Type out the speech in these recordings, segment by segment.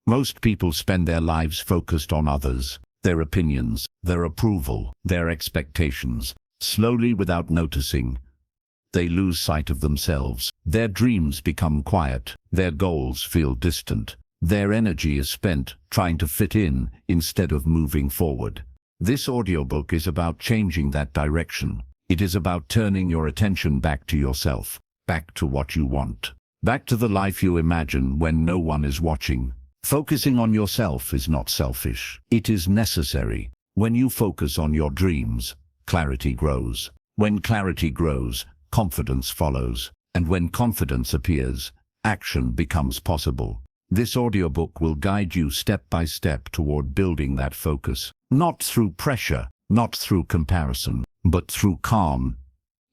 Most people spend their lives focused on others, their opinions, their approval, their expectations. Slowly, without noticing, they lose sight of themselves. Their dreams become quiet. Their goals feel distant. Their energy is spent trying to fit in instead of moving forward. This audiobook is about changing that direction. It is about turning your attention back to yourself, back to what you want, back to the life you imagine when no one is watching. Focusing on yourself is not selfish. It is necessary. When you focus on your dreams, clarity grows. When clarity grows, confidence follows. And when confidence appears, action becomes possible. This audiobook will guide you step by step toward building that focus. Not through pressure, not through comparison, but through calm,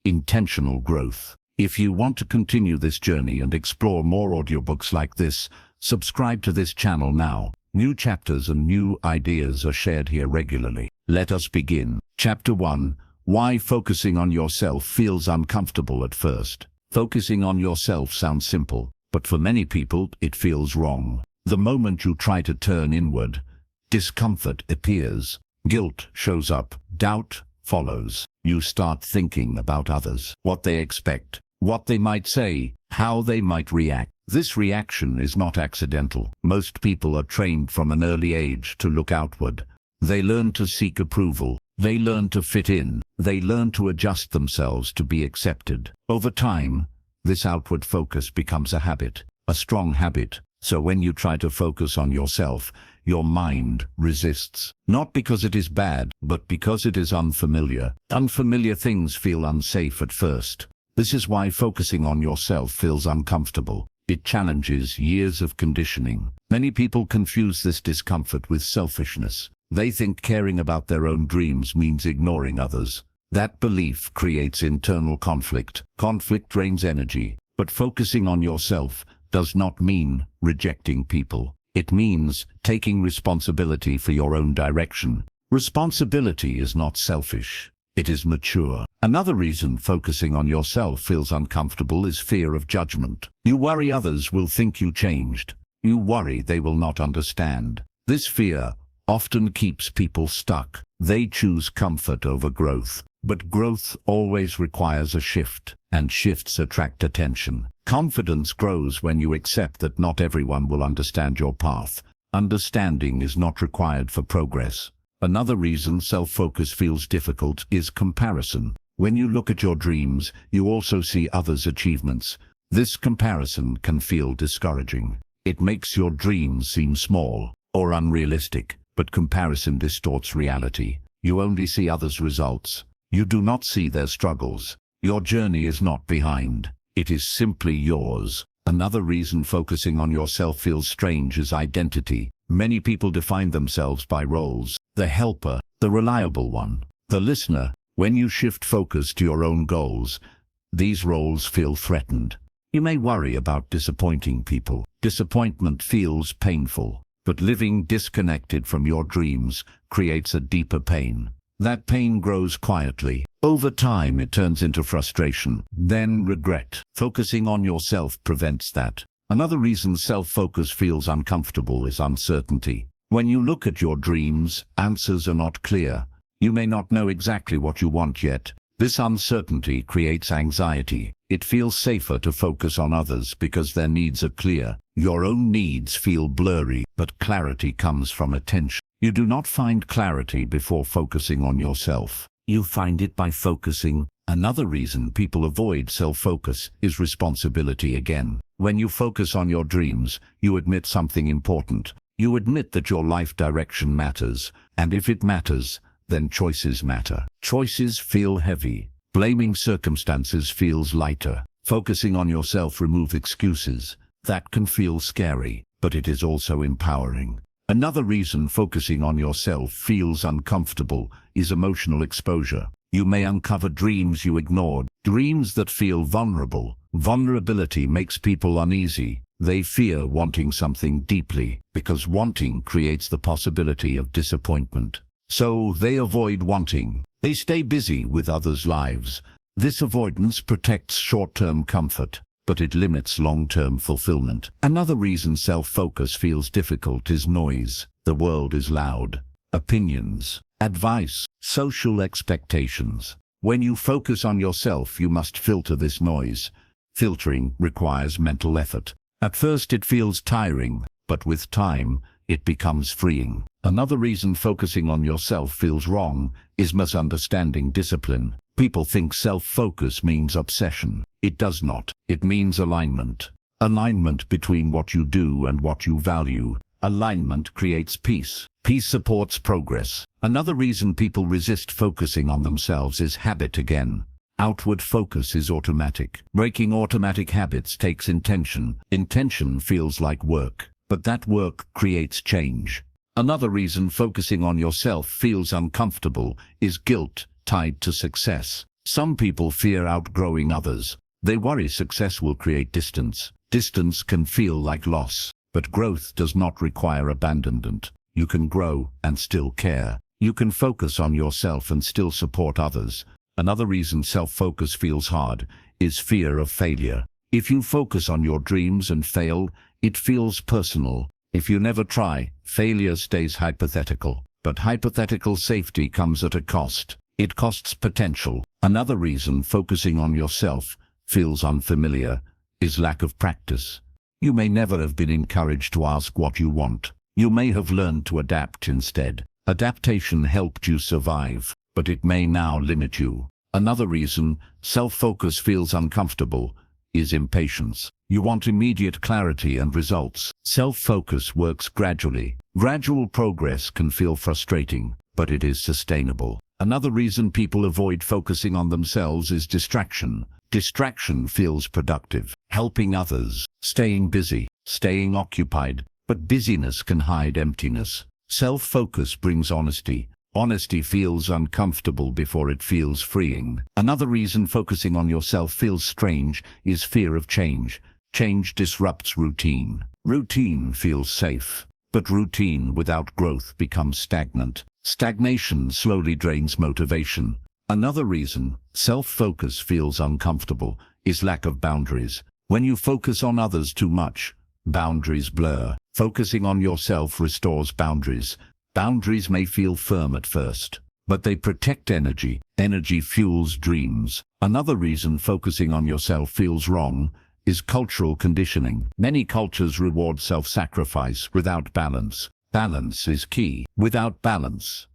intentional growth. If you want to continue this journey and explore more audiobooks like this, subscribe to this channel now. New chapters and new ideas are shared here regularly. Let us begin. Chapter 1. Why focusing on yourself feels uncomfortable at first. Focusing on yourself sounds simple, but for many people it feels wrong. The moment you try to turn inward, discomfort appears. Guilt shows up. Doubt follows. You start thinking about others, what they expect, what they might say, how they might react. This reaction is not accidental. Most people are trained from an early age to look outward. They learn to seek approval. They learn to fit in. They learn to adjust themselves to be accepted. Over time, this outward focus becomes a habit, a strong habit. So when you try to focus on yourself, your mind resists. Not because it is bad, but because it is unfamiliar. Unfamiliar things feel unsafe at first. This is why focusing on yourself feels uncomfortable. It challenges years of conditioning. Many people confuse this discomfort with selfishness. They think caring about their own dreams means ignoring others. That belief creates internal conflict. Conflict drains energy. But focusing on yourself does not mean rejecting people. It means taking responsibility for your own direction. Responsibility is not selfish. It is mature. Another reason focusing on yourself feels uncomfortable is fear of judgment. You worry others will think you changed. You worry they will not understand. This fear often keeps people stuck. They choose comfort over growth. But growth always requires a shift, and shifts attract attention. Confidence grows when you accept that not everyone will understand your path. Understanding is not required for progress. Another reason self-focus feels difficult is comparison. When you look at your dreams, you also see others' achievements. This comparison can feel discouraging. It makes your dreams seem small or unrealistic, but comparison distorts reality. You only see others' results. You do not see their struggles. Your journey is not behind. It is simply yours. Another reason focusing on yourself feels strange is identity. Many people define themselves by roles: the helper, the reliable one, the listener. When you shift focus to your own goals, these roles feel threatened. You may worry about disappointing people. Disappointment feels painful, but living disconnected from your dreams creates a deeper pain. That pain grows quietly. Over time, it turns into frustration, then regret. Focusing on yourself prevents that. Another reason self-focus feels uncomfortable is uncertainty. When you look at your dreams, answers are not clear. You may not know exactly what you want yet. This uncertainty creates anxiety. It feels safer to focus on others because their needs are clear. Your own needs feel blurry, but clarity comes from attention. You do not find clarity before focusing on yourself. You find it by focusing. Another reason people avoid self-focus is responsibility again. When you focus on your dreams, you admit something important. You admit that your life direction matters, and if it matters, then choices matter. Choices feel heavy. Blaming circumstances feels lighter. Focusing on yourself removes excuses. That can feel scary, but it is also empowering. Another reason focusing on yourself feels uncomfortable is emotional exposure. You may uncover dreams you ignored, dreams that feel vulnerable. Vulnerability makes people uneasy. They fear wanting something deeply, because wanting creates the possibility of disappointment. So they avoid wanting. They stay busy with others' lives. This avoidance protects short-term comfort, but it limits long-term fulfillment. Another reason self-focus feels difficult is noise. The world is loud. Opinions, advice, social expectations. When you focus on yourself, you must filter this noise. Filtering requires mental effort. At first it feels tiring, but with time, it becomes freeing. Another reason focusing on yourself feels wrong is misunderstanding discipline. People think self-focus means obsession. It does not. It means alignment. Alignment between what you do and what you value. Alignment creates peace. Peace supports progress. Another reason people resist focusing on themselves is habit again. Outward focus is automatic. Breaking automatic habits takes intention. Intention feels like work, but that work creates change. Another reason focusing on yourself feels uncomfortable is guilt tied to success. Some people fear outgrowing others. They worry success will create distance. Distance can feel like loss, but growth does not require abandonment. You can grow and still care. You can focus on yourself and still support others. Another reason self-focus feels hard is fear of failure. If you focus on your dreams and fail, it feels personal. If you never try, failure stays hypothetical. But hypothetical safety comes at a cost. It costs potential. Another reason focusing on yourself feels unfamiliar is lack of practice. You may never have been encouraged to ask what you want. You may have learned to adapt instead. Adaptation helped you survive, but it may now limit you. Another reason self-focus feels uncomfortable is impatience. You want immediate clarity and results. Self-focus works gradually. Gradual progress can feel frustrating, but it is sustainable. Another reason people avoid focusing on themselves is distraction. Distraction feels productive, helping others, staying busy, staying occupied, but busyness can hide emptiness. Self-focus brings honesty. Honesty feels uncomfortable before it feels freeing. Another reason focusing on yourself feels strange is fear of change. Change disrupts routine. Routine feels safe, but routine without growth becomes stagnant. Stagnation slowly drains motivation. Another reason self-focus feels uncomfortable is lack of boundaries. When you focus on others too much, boundaries blur. Focusing on yourself restores boundaries. Boundaries may feel firm at first, but they protect energy. Energy fuels dreams. Another reason focusing on yourself feels wrong is cultural conditioning. Many cultures reward self-sacrifice without balance. Balance is key. Without balance,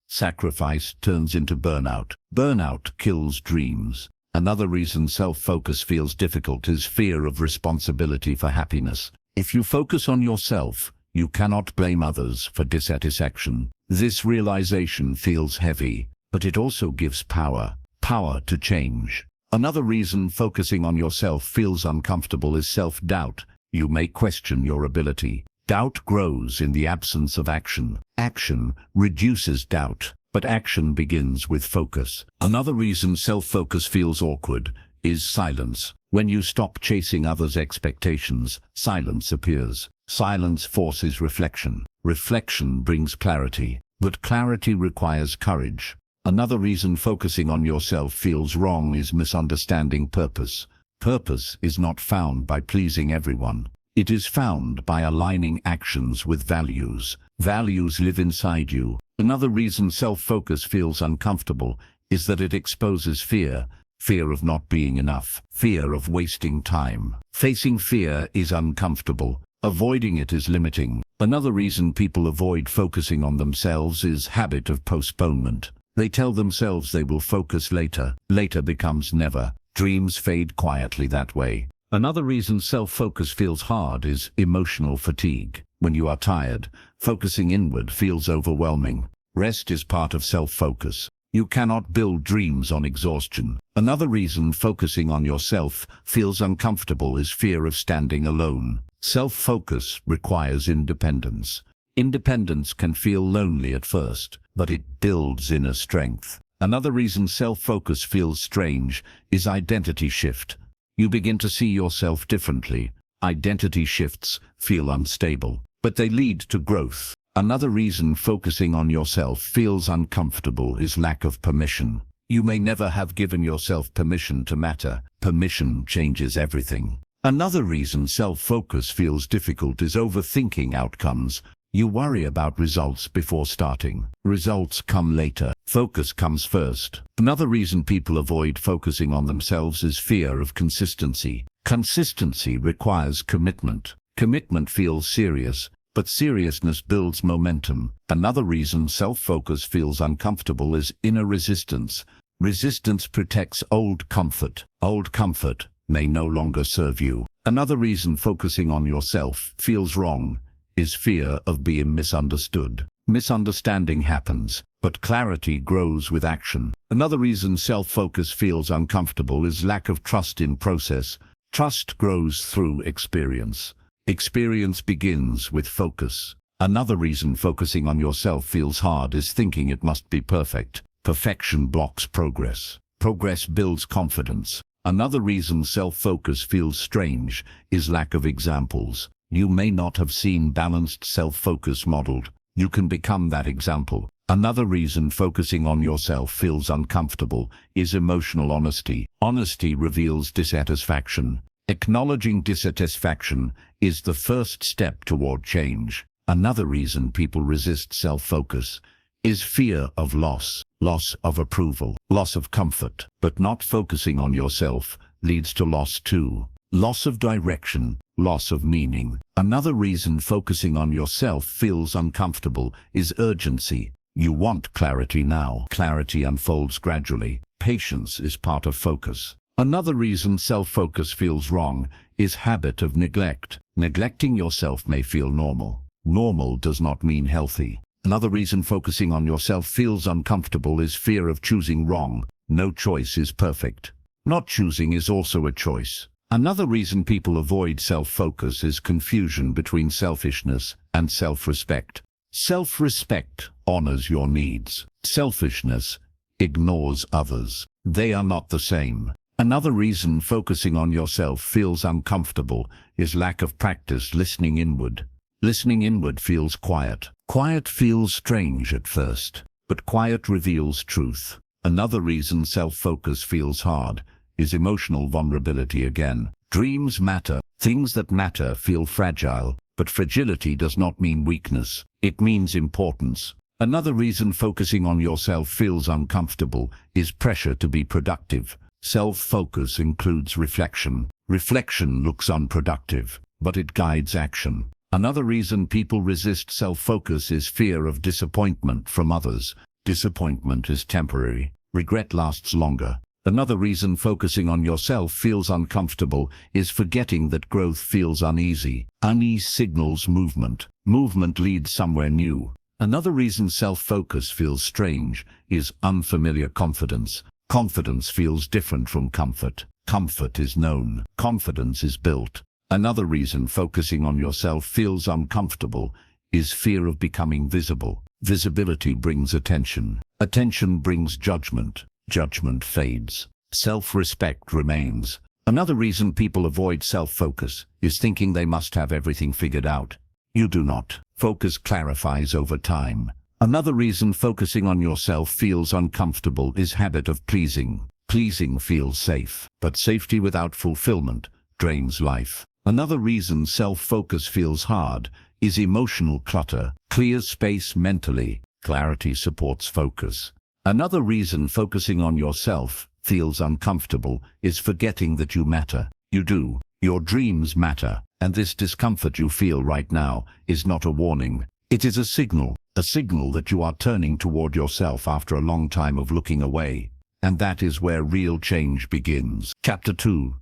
sacrifice turns into burnout. Burnout kills dreams. Another reason self-focus feels difficult is fear of responsibility for happiness. If you focus on yourself, you cannot blame others for dissatisfaction. This realization feels heavy, but it also gives power to change. Another reason focusing on yourself feels uncomfortable is self-doubt. You may question your ability. Doubt grows in the absence of action. Action reduces doubt, but action begins with focus. Another reason self-focus feels awkward is silence. When you stop chasing others' expectations, silence appears. Silence forces reflection. Reflection brings clarity, but clarity requires courage. Another reason focusing on yourself feels wrong is misunderstanding purpose. Purpose is not found by pleasing everyone. It is found by aligning actions with values. Values live inside you. Another reason self-focus feels uncomfortable is that it exposes fear. Fear of not being enough. Fear of wasting time. Facing fear is uncomfortable. Avoiding it is limiting. Another reason people avoid focusing on themselves is habit of postponement. They tell themselves they will focus later. Later becomes never. Dreams fade quietly that way. Another reason self-focus feels hard is emotional fatigue. When you are tired, focusing inward feels overwhelming. Rest is part of self-focus. You cannot build dreams on exhaustion. Another reason focusing on yourself feels uncomfortable is fear of standing alone. Self-focus requires independence. Independence can feel lonely at first, but it builds inner strength. Another reason self-focus feels strange is identity shift. You begin to see yourself differently. Identity shifts feel unstable, but they lead to growth. Another reason focusing on yourself feels uncomfortable is lack of permission. You may never have given yourself permission to matter. Permission changes everything. Another reason self-focus feels difficult is overthinking outcomes. You worry about results before starting. Results come later. Focus comes first. Another reason people avoid focusing on themselves is fear of consistency. Consistency requires commitment. Commitment feels serious, but seriousness builds momentum. Another reason self-focus feels uncomfortable is inner resistance. Resistance protects old comfort. Old comfort may no longer serve you. Another reason focusing on yourself feels wrong is fear of being misunderstood. Misunderstanding happens, but clarity grows with action. Another reason self-focus feels uncomfortable is lack of trust in process. Trust grows through experience. Experience begins with focus. Another reason focusing on yourself feels hard is thinking it must be perfect. Perfection blocks progress. Progress builds confidence. Another reason self-focus feels strange is lack of examples. You may not have seen balanced self-focus modeled. You can become that example. Another reason focusing on yourself feels uncomfortable is emotional honesty. Honesty reveals dissatisfaction. Acknowledging dissatisfaction is the first step toward change. Another reason people resist self-focus is fear of loss. Loss of approval, loss of comfort. But not focusing on yourself leads to loss too. Loss of direction, loss of meaning. Another reason focusing on yourself feels uncomfortable is urgency. You want clarity now. Clarity unfolds gradually. Patience is part of focus. Another reason self-focus feels wrong is habit of neglect. Neglecting yourself may feel normal. Normal does not mean healthy. Another reason focusing on yourself feels uncomfortable is fear of choosing wrong. No choice is perfect. Not choosing is also a choice. Another reason people avoid self-focus is confusion between selfishness and self-respect. Self-respect honors your needs. Selfishness ignores others. They are not the same. Another reason focusing on yourself feels uncomfortable is lack of practice listening inward. Listening inward feels quiet. Quiet feels strange at first, but quiet reveals truth. Another reason self-focus feels hard is emotional vulnerability again. Dreams matter. Things that matter feel fragile, but fragility does not mean weakness. It means importance. Another reason focusing on yourself feels uncomfortable is pressure to be productive. Self-focus includes reflection. Reflection looks unproductive, but it guides action. Another reason people resist self-focus is fear of disappointment from others. Disappointment is temporary. Regret lasts longer. Another reason focusing on yourself feels uncomfortable is forgetting that growth feels uneasy. Unease signals movement. Movement leads somewhere new. Another reason self-focus feels strange is unfamiliar confidence. Confidence feels different from comfort. Comfort is known. Confidence is built. Another reason focusing on yourself feels uncomfortable is fear of becoming visible. Visibility brings attention. Attention brings judgment. Judgment fades. Self-respect remains. Another reason people avoid self-focus is thinking they must have everything figured out. You do not. Focus clarifies over time. Another reason focusing on yourself feels uncomfortable is habit of pleasing. Pleasing feels safe, but safety without fulfillment drains life. Another reason self-focus feels hard is emotional clutter. Clears space mentally. Clarity supports focus. Another reason focusing on yourself feels uncomfortable is forgetting that you matter. You do. Your dreams matter, and this discomfort you feel right now is not a warning. It is a signal that you are turning toward yourself after a long time of looking away. And that is where real change begins. Chapter 2.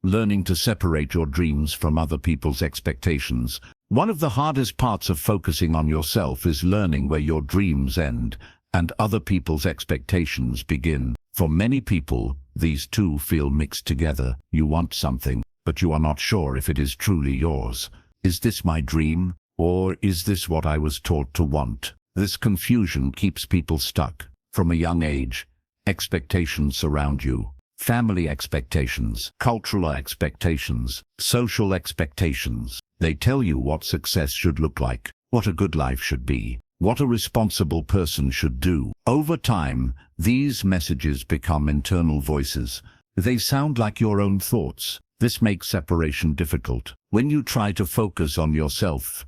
Learning to separate your dreams from other people's expectations. One of the hardest parts of focusing on yourself is learning where your dreams end and other people's expectations begin. For many people, these two feel mixed together. You want something, but you are not sure if it is truly yours. Is this my dream, or is this what I was taught to want? This confusion keeps people stuck. From a young age, expectations surround you. Family expectations, cultural expectations, social expectations. They tell you what success should look like, what a good life should be, what a responsible person should do. Over time, these messages become internal voices. They sound like your own thoughts. This makes separation difficult. When you try to focus on yourself,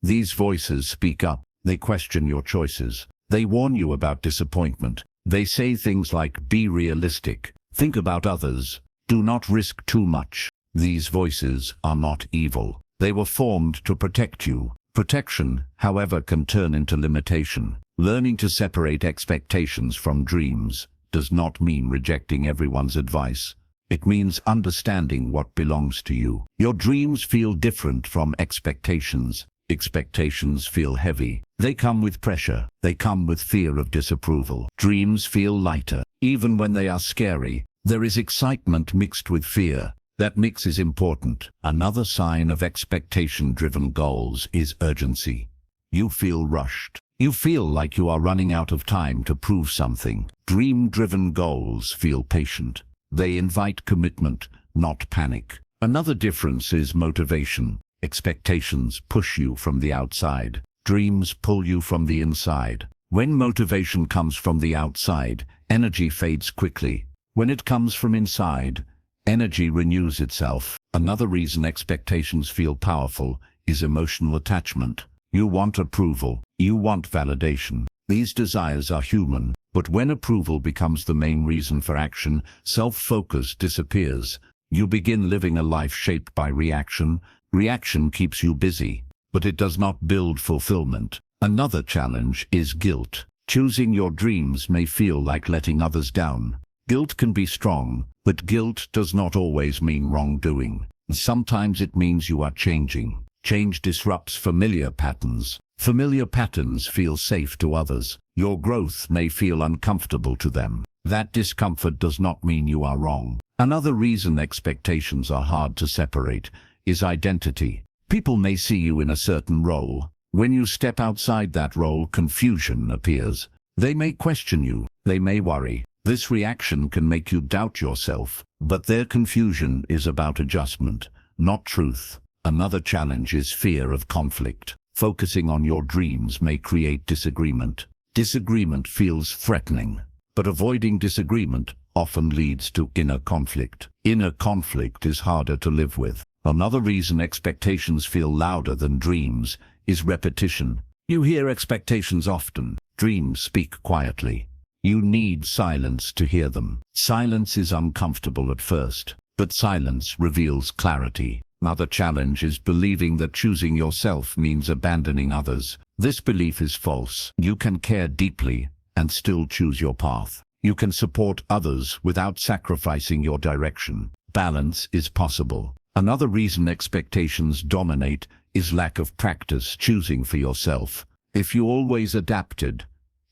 these voices speak up. They question your choices. They warn you about disappointment. They say things like, be realistic. Think about others. Do not risk too much. These voices are not evil. They were formed to protect you. Protection, however, can turn into limitation. Learning to separate expectations from dreams does not mean rejecting everyone's advice. It means understanding what belongs to you. Your dreams feel different from expectations. Expectations feel heavy. They come with pressure. They come with fear of disapproval. Dreams feel lighter. Even when they are scary, there is excitement mixed with fear. That mix is important. Another sign of expectation-driven goals is urgency. You feel rushed. You feel like you are running out of time to prove something. Dream-driven goals feel patient. They invite commitment, not panic. Another difference is motivation. Expectations push you from the outside. Dreams pull you from the inside. When motivation comes from the outside, energy fades quickly. When it comes from inside, energy renews itself. Another reason expectations feel powerful is emotional attachment. You want approval. You want validation. These desires are human, but when approval becomes the main reason for action, self-focus disappears. You begin living a life shaped by reaction. Reaction keeps you busy, but it does not build fulfillment. Another challenge is guilt. Choosing your dreams may feel like letting others down. Guilt can be strong, but guilt does not always mean wrongdoing. Sometimes it means you are changing. Change disrupts familiar patterns. Familiar patterns feel safe to others. Your growth may feel uncomfortable to them. That discomfort does not mean you are wrong. Another reason expectations are hard to separate is identity. People may see you in a certain role. When you step outside that role, confusion appears. They may question you. They may worry. This reaction can make you doubt yourself, but their confusion is about adjustment, not truth. Another challenge is fear of conflict. Focusing on your dreams may create disagreement. Disagreement feels threatening, but avoiding disagreement often leads to inner conflict. Inner conflict is harder to live with. Another reason expectations feel louder than dreams is repetition. You hear expectations often. Dreams speak quietly. You need silence to hear them. Silence is uncomfortable at first, but silence reveals clarity. Another challenge is believing that choosing yourself means abandoning others. This belief is false. You can care deeply and still choose your path. You can support others without sacrificing your direction. Balance is possible. Another reason expectations dominate is lack of practice choosing for yourself. If you always adapted,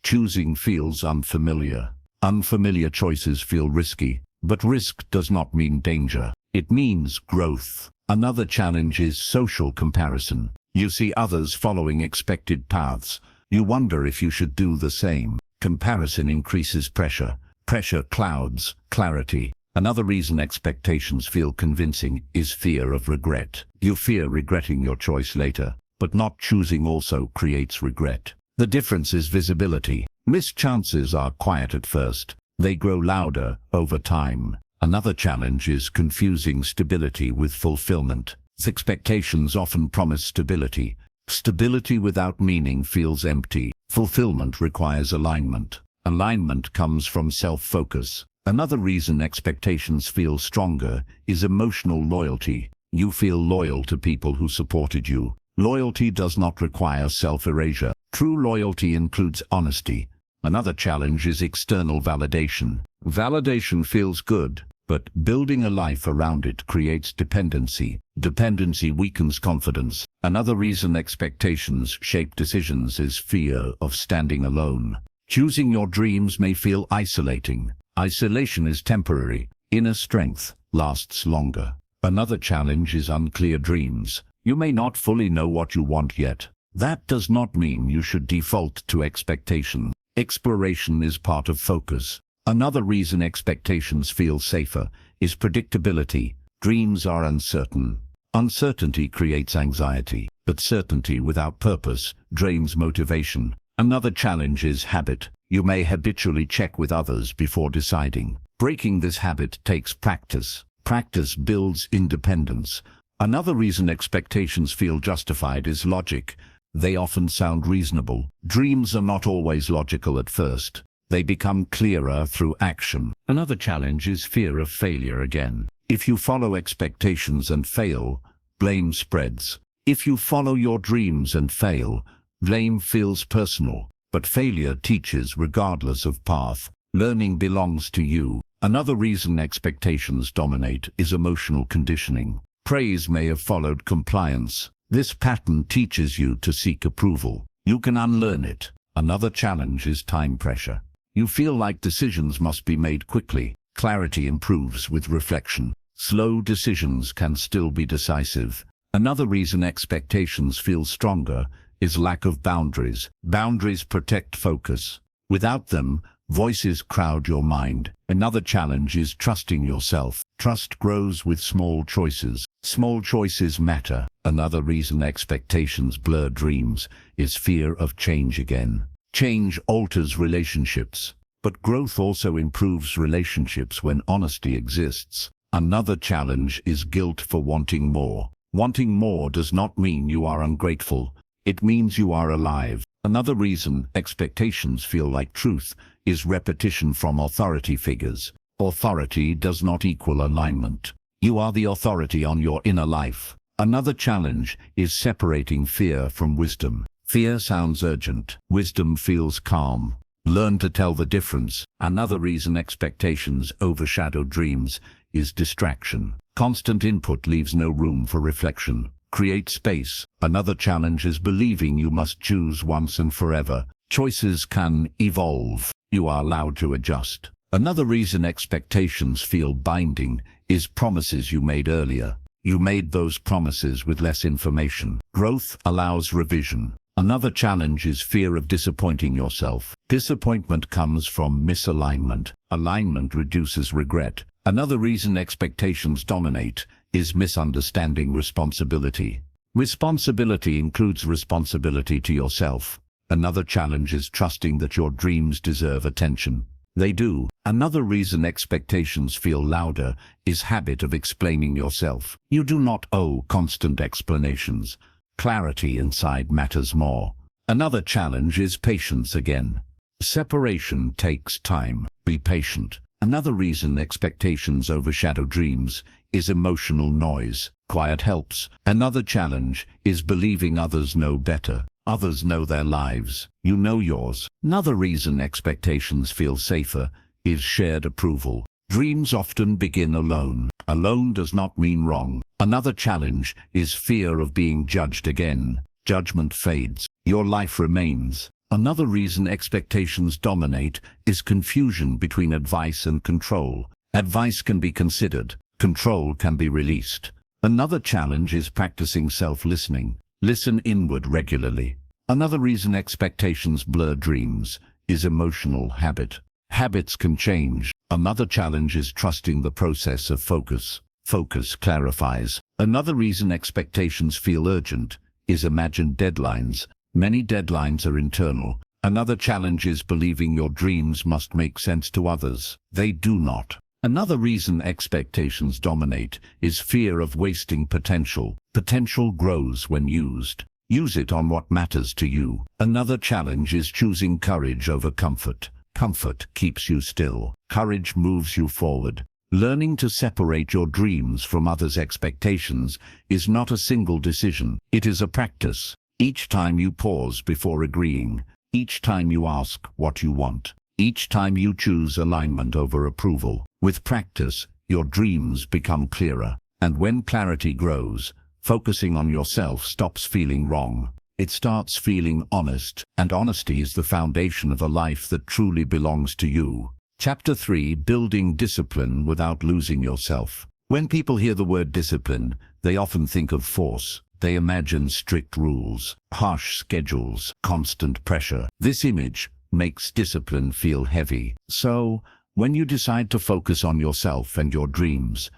choosing feels unfamiliar. Unfamiliar choices feel risky, but risk does not mean danger. It means growth. Another challenge is social comparison. You see others following expected paths. You wonder if you should do the same. Comparison increases pressure. Pressure clouds clarity. Another reason expectations feel convincing is fear of regret. You fear regretting your choice later, but not choosing also creates regret. The difference is visibility. Missed chances are quiet at first. They grow louder over time. Another challenge is confusing stability with fulfillment. Expectations often promise stability. Stability without meaning feels empty. Fulfillment requires alignment. Alignment comes from self-focus. Another reason expectations feel stronger is emotional loyalty. You feel loyal to people who supported you. Loyalty does not require self-erasure. True loyalty includes honesty. Another challenge is external validation. Validation feels good, but building a life around it creates dependency. Dependency weakens confidence. Another reason expectations shape decisions is fear of standing alone. Choosing your dreams may feel isolating. Isolation is temporary. Inner strength lasts longer. Another challenge is unclear dreams. You may not fully know what you want yet. That does not mean you should default to expectation. Exploration is part of focus. Another reason expectations feel safer is predictability. Dreams are uncertain. Uncertainty creates anxiety, but certainty without purpose drains motivation. Another challenge is habit. You may habitually check with others before deciding. Breaking this habit takes practice. Practice builds independence. Another reason expectations feel justified is logic. They often sound reasonable. Dreams are not always logical at first. They become clearer through action. Another challenge is fear of failure again. If you follow expectations and fail, blame spreads. If you follow your dreams and fail, blame feels personal. But failure teaches regardless of path. Learning belongs to you. Another reason expectations dominate is emotional conditioning. Praise may have followed compliance. This pattern teaches you to seek approval. You can unlearn it. Another challenge is time pressure. You feel like decisions must be made quickly. Clarity improves with reflection. Slow decisions can still be decisive. Another reason expectations feel stronger is lack of boundaries. Boundaries protect focus. Without them, voices crowd your mind. Another challenge is trusting yourself. Trust grows with small choices. Small choices matter. Another reason expectations blur dreams is fear of change again. Change alters relationships, but growth also improves relationships when honesty exists. Another challenge is guilt for wanting more. Wanting more does not mean you are ungrateful. It means you are alive. Another reason expectations feel like truth is repetition from authority figures. Authority does not equal alignment. You are the authority on your inner life. Another challenge is separating fear from wisdom. Fear sounds urgent. Wisdom feels calm. Learn to tell the difference. Another reason expectations overshadow dreams is distraction. Constant input leaves no room for reflection. Create space. Another challenge is believing you must choose once and forever. Choices can evolve. You are allowed to adjust. Another reason expectations feel binding is promises you made earlier. You made those promises with less information. Growth allows revision. Another challenge is fear of disappointing yourself. Disappointment comes from misalignment. Alignment reduces regret. Another reason expectations dominate is misunderstanding responsibility. Responsibility includes responsibility to yourself. Another challenge is trusting that your dreams deserve attention. They do. Another reason expectations feel louder is habit of explaining yourself. You do not owe constant explanations. Clarity inside matters more. Another challenge is patience again. Separation takes time. Be patient. Another reason expectations overshadow dreams is emotional noise. Quiet helps. Another challenge is believing others know better. Others know their lives. You know yours. Another reason expectations feel safer is shared approval. Dreams often begin alone. Alone does not mean wrong. Another challenge is fear of being judged again. Judgment fades. Your life remains. Another reason expectations dominate is confusion between advice and control. Advice can be considered. Control can be released. Another challenge is practicing self-listening. Listen inward regularly. Another reason expectations blur dreams is emotional habit. Habits can change. Another challenge is trusting the process of focus. Focus clarifies. Another reason expectations feel urgent is imagined deadlines. Many deadlines are internal. Another challenge is believing your dreams must make sense to others. They do not. Another reason expectations dominate is fear of wasting potential. Potential grows when used. Use it on what matters to you. Another challenge is choosing courage over comfort. Comfort keeps you still. Courage moves you forward. Learning to separate your dreams from others' expectations is not a single decision. It is a practice. Each time you pause before agreeing, each time you ask what you want, each time you choose alignment over approval. With practice, your dreams become clearer. And when clarity grows, focusing on yourself stops feeling wrong. It starts feeling honest, and honesty is the foundation of a life that truly belongs to you. Chapter 3: Building Discipline Without Losing Yourself. When people hear the word discipline, they often think of force. They imagine strict rules, harsh schedules, constant pressure. This image makes discipline feel heavy. So, when you decide to focus on yourself and your dreams,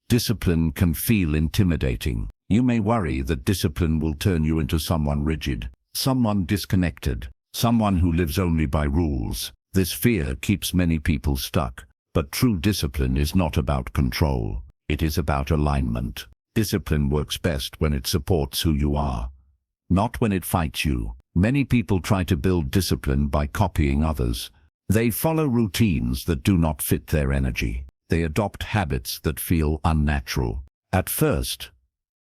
discipline can feel intimidating. You may worry that discipline will turn you into someone rigid, someone disconnected, someone who lives only by rules. This fear keeps many people stuck. But true discipline is not about control. It is about alignment. Discipline works best when it supports who you are, not when it fights you. Many people try to build discipline by copying others. They follow routines that do not fit their energy. They adopt habits that feel unnatural. At first,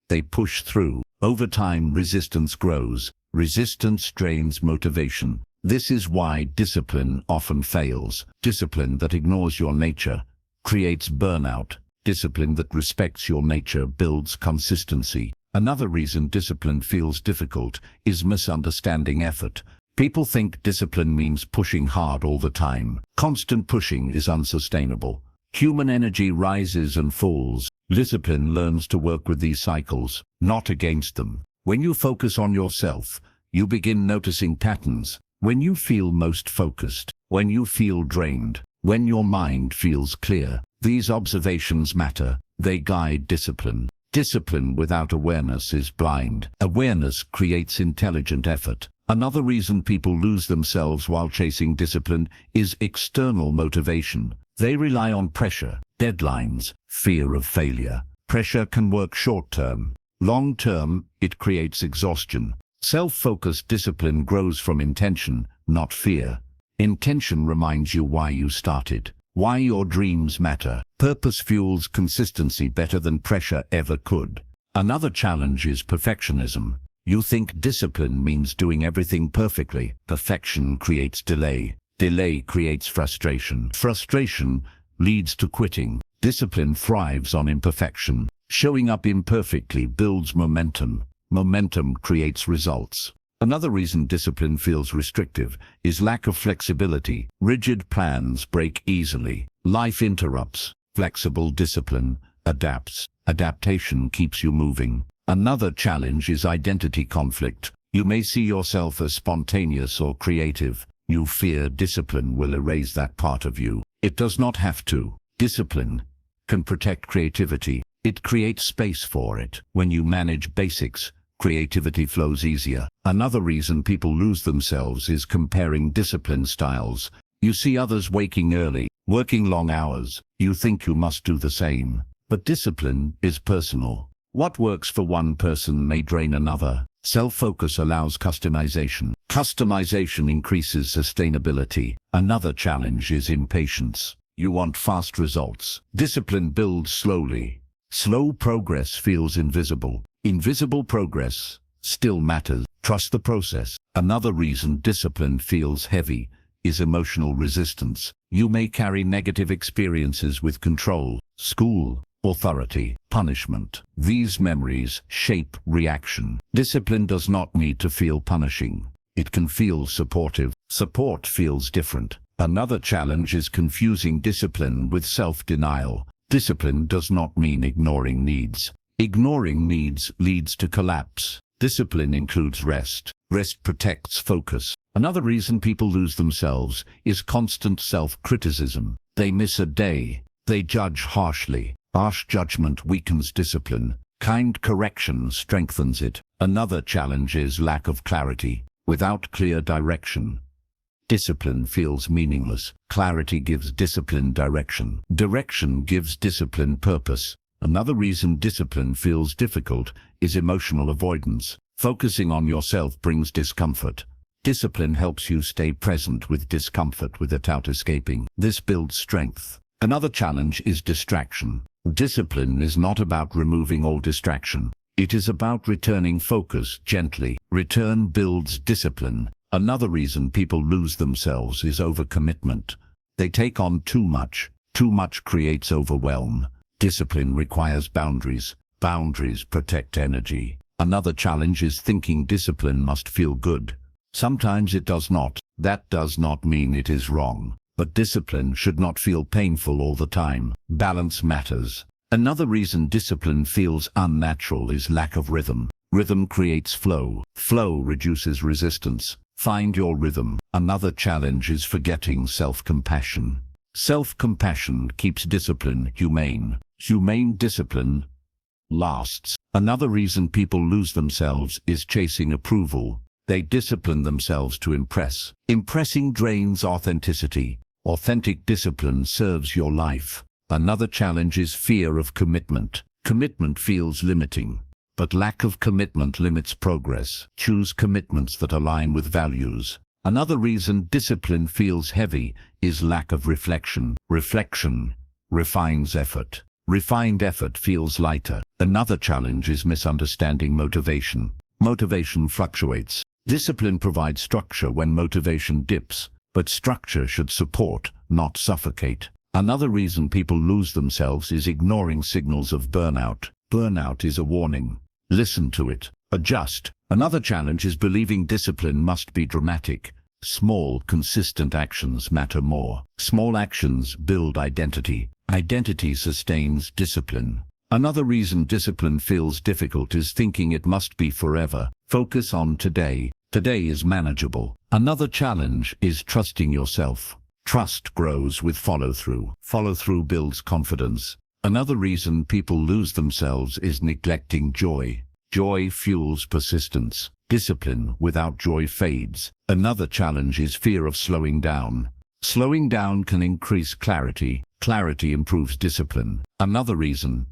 they push through. Over time, resistance grows. Resistance drains motivation. This is why discipline often fails. Discipline that ignores your nature creates burnout. Discipline that respects your nature builds consistency. Another reason discipline feels difficult is misunderstanding effort. People think discipline means pushing hard all the time. Constant pushing is unsustainable. Human energy rises and falls. Discipline learns to work with these cycles, not against them. When you focus on yourself, you begin noticing patterns. When you feel most focused, when you feel drained, when your mind feels clear. These observations matter. They guide discipline. Discipline without awareness is blind. Awareness creates intelligent effort. Another reason people lose themselves while chasing discipline is external motivation. They rely on pressure, deadlines, fear of failure. Pressure can work short-term. Long-term, it creates exhaustion. Self-focused discipline grows from intention, not fear. Intention reminds you why you started, why your dreams matter. Purpose fuels consistency better than pressure ever could. Another challenge is perfectionism. You think discipline means doing everything perfectly. Perfection creates delay. Delay creates frustration. Frustration leads to quitting. Discipline thrives on imperfection. Showing up imperfectly builds momentum. Momentum creates results. Another reason discipline feels restrictive is lack of flexibility. Rigid plans break easily. Life interrupts. Flexible discipline adapts. Adaptation keeps you moving. Another challenge is identity conflict. You may see yourself as spontaneous or creative. You fear discipline will erase that part of you. It does not have to. Discipline can protect creativity. It creates space for it. When you manage basics, creativity flows easier. Another reason people lose themselves is comparing discipline styles. You see others waking early, working long hours. You think you must do the same. But discipline is personal. What works for one person may drain another. Self-focus allows customization. Customization increases sustainability. Another challenge is impatience. You want fast results. Discipline builds slowly. Slow progress feels invisible. Invisible progress still matters. Trust the process. Another reason discipline feels heavy is emotional resistance. You may carry negative experiences with control, school, authority, punishment. These memories shape reaction. Discipline does not need to feel punishing. It can feel supportive. Support feels different. Another challenge is confusing discipline with self-denial. Discipline does not mean ignoring needs. Ignoring needs leads to collapse. Discipline includes rest. Rest protects focus. Another reason people lose themselves is constant self-criticism. They miss a day. They judge harshly. Harsh judgment weakens discipline. Kind correction strengthens it. Another challenge is lack of clarity. Without clear direction, discipline feels meaningless. Clarity gives discipline direction. Direction gives discipline purpose. Another reason discipline feels difficult is emotional avoidance. Focusing on yourself brings discomfort. Discipline helps you stay present with discomfort without escaping. This builds strength. Another challenge is distraction. Discipline is not about removing all distraction. It is about returning focus gently. Return builds discipline. Another reason people lose themselves is overcommitment. They take on too much. Too much creates overwhelm. Discipline requires boundaries. Boundaries protect energy. Another challenge is thinking discipline must feel good. Sometimes it does not. That does not mean it is wrong. But discipline should not feel painful all the time. Balance matters. Another reason discipline feels unnatural is lack of rhythm. Rhythm creates flow. Flow reduces resistance. Find your rhythm. Another challenge is forgetting self-compassion. Self-compassion keeps discipline humane. Humane discipline lasts. Another reason people lose themselves is chasing approval. They discipline themselves to impress. Impressing drains authenticity. Authentic discipline serves your life. Another challenge is fear of commitment. Commitment feels limiting, but lack of commitment limits progress. Choose commitments that align with values. Another reason discipline feels heavy is lack of reflection. Reflection refines effort. Refined effort feels lighter. Another challenge is misunderstanding motivation. Motivation fluctuates. Discipline provides structure when motivation dips, but structure should support, not suffocate. Another reason people lose themselves is ignoring signals of burnout. Burnout is a warning. Listen to it. Adjust. Another challenge is believing discipline must be dramatic. Small, consistent actions matter more. Small actions build identity. Identity sustains discipline. Another reason discipline feels difficult is thinking it must be forever. Focus on today. Today is manageable. Another challenge is trusting yourself. Trust grows with follow-through. Follow-through builds confidence. Another reason people lose themselves is neglecting joy. Joy fuels persistence. Discipline without joy fades. Another challenge is fear of slowing down. Slowing down can increase clarity. Clarity improves discipline. Another reason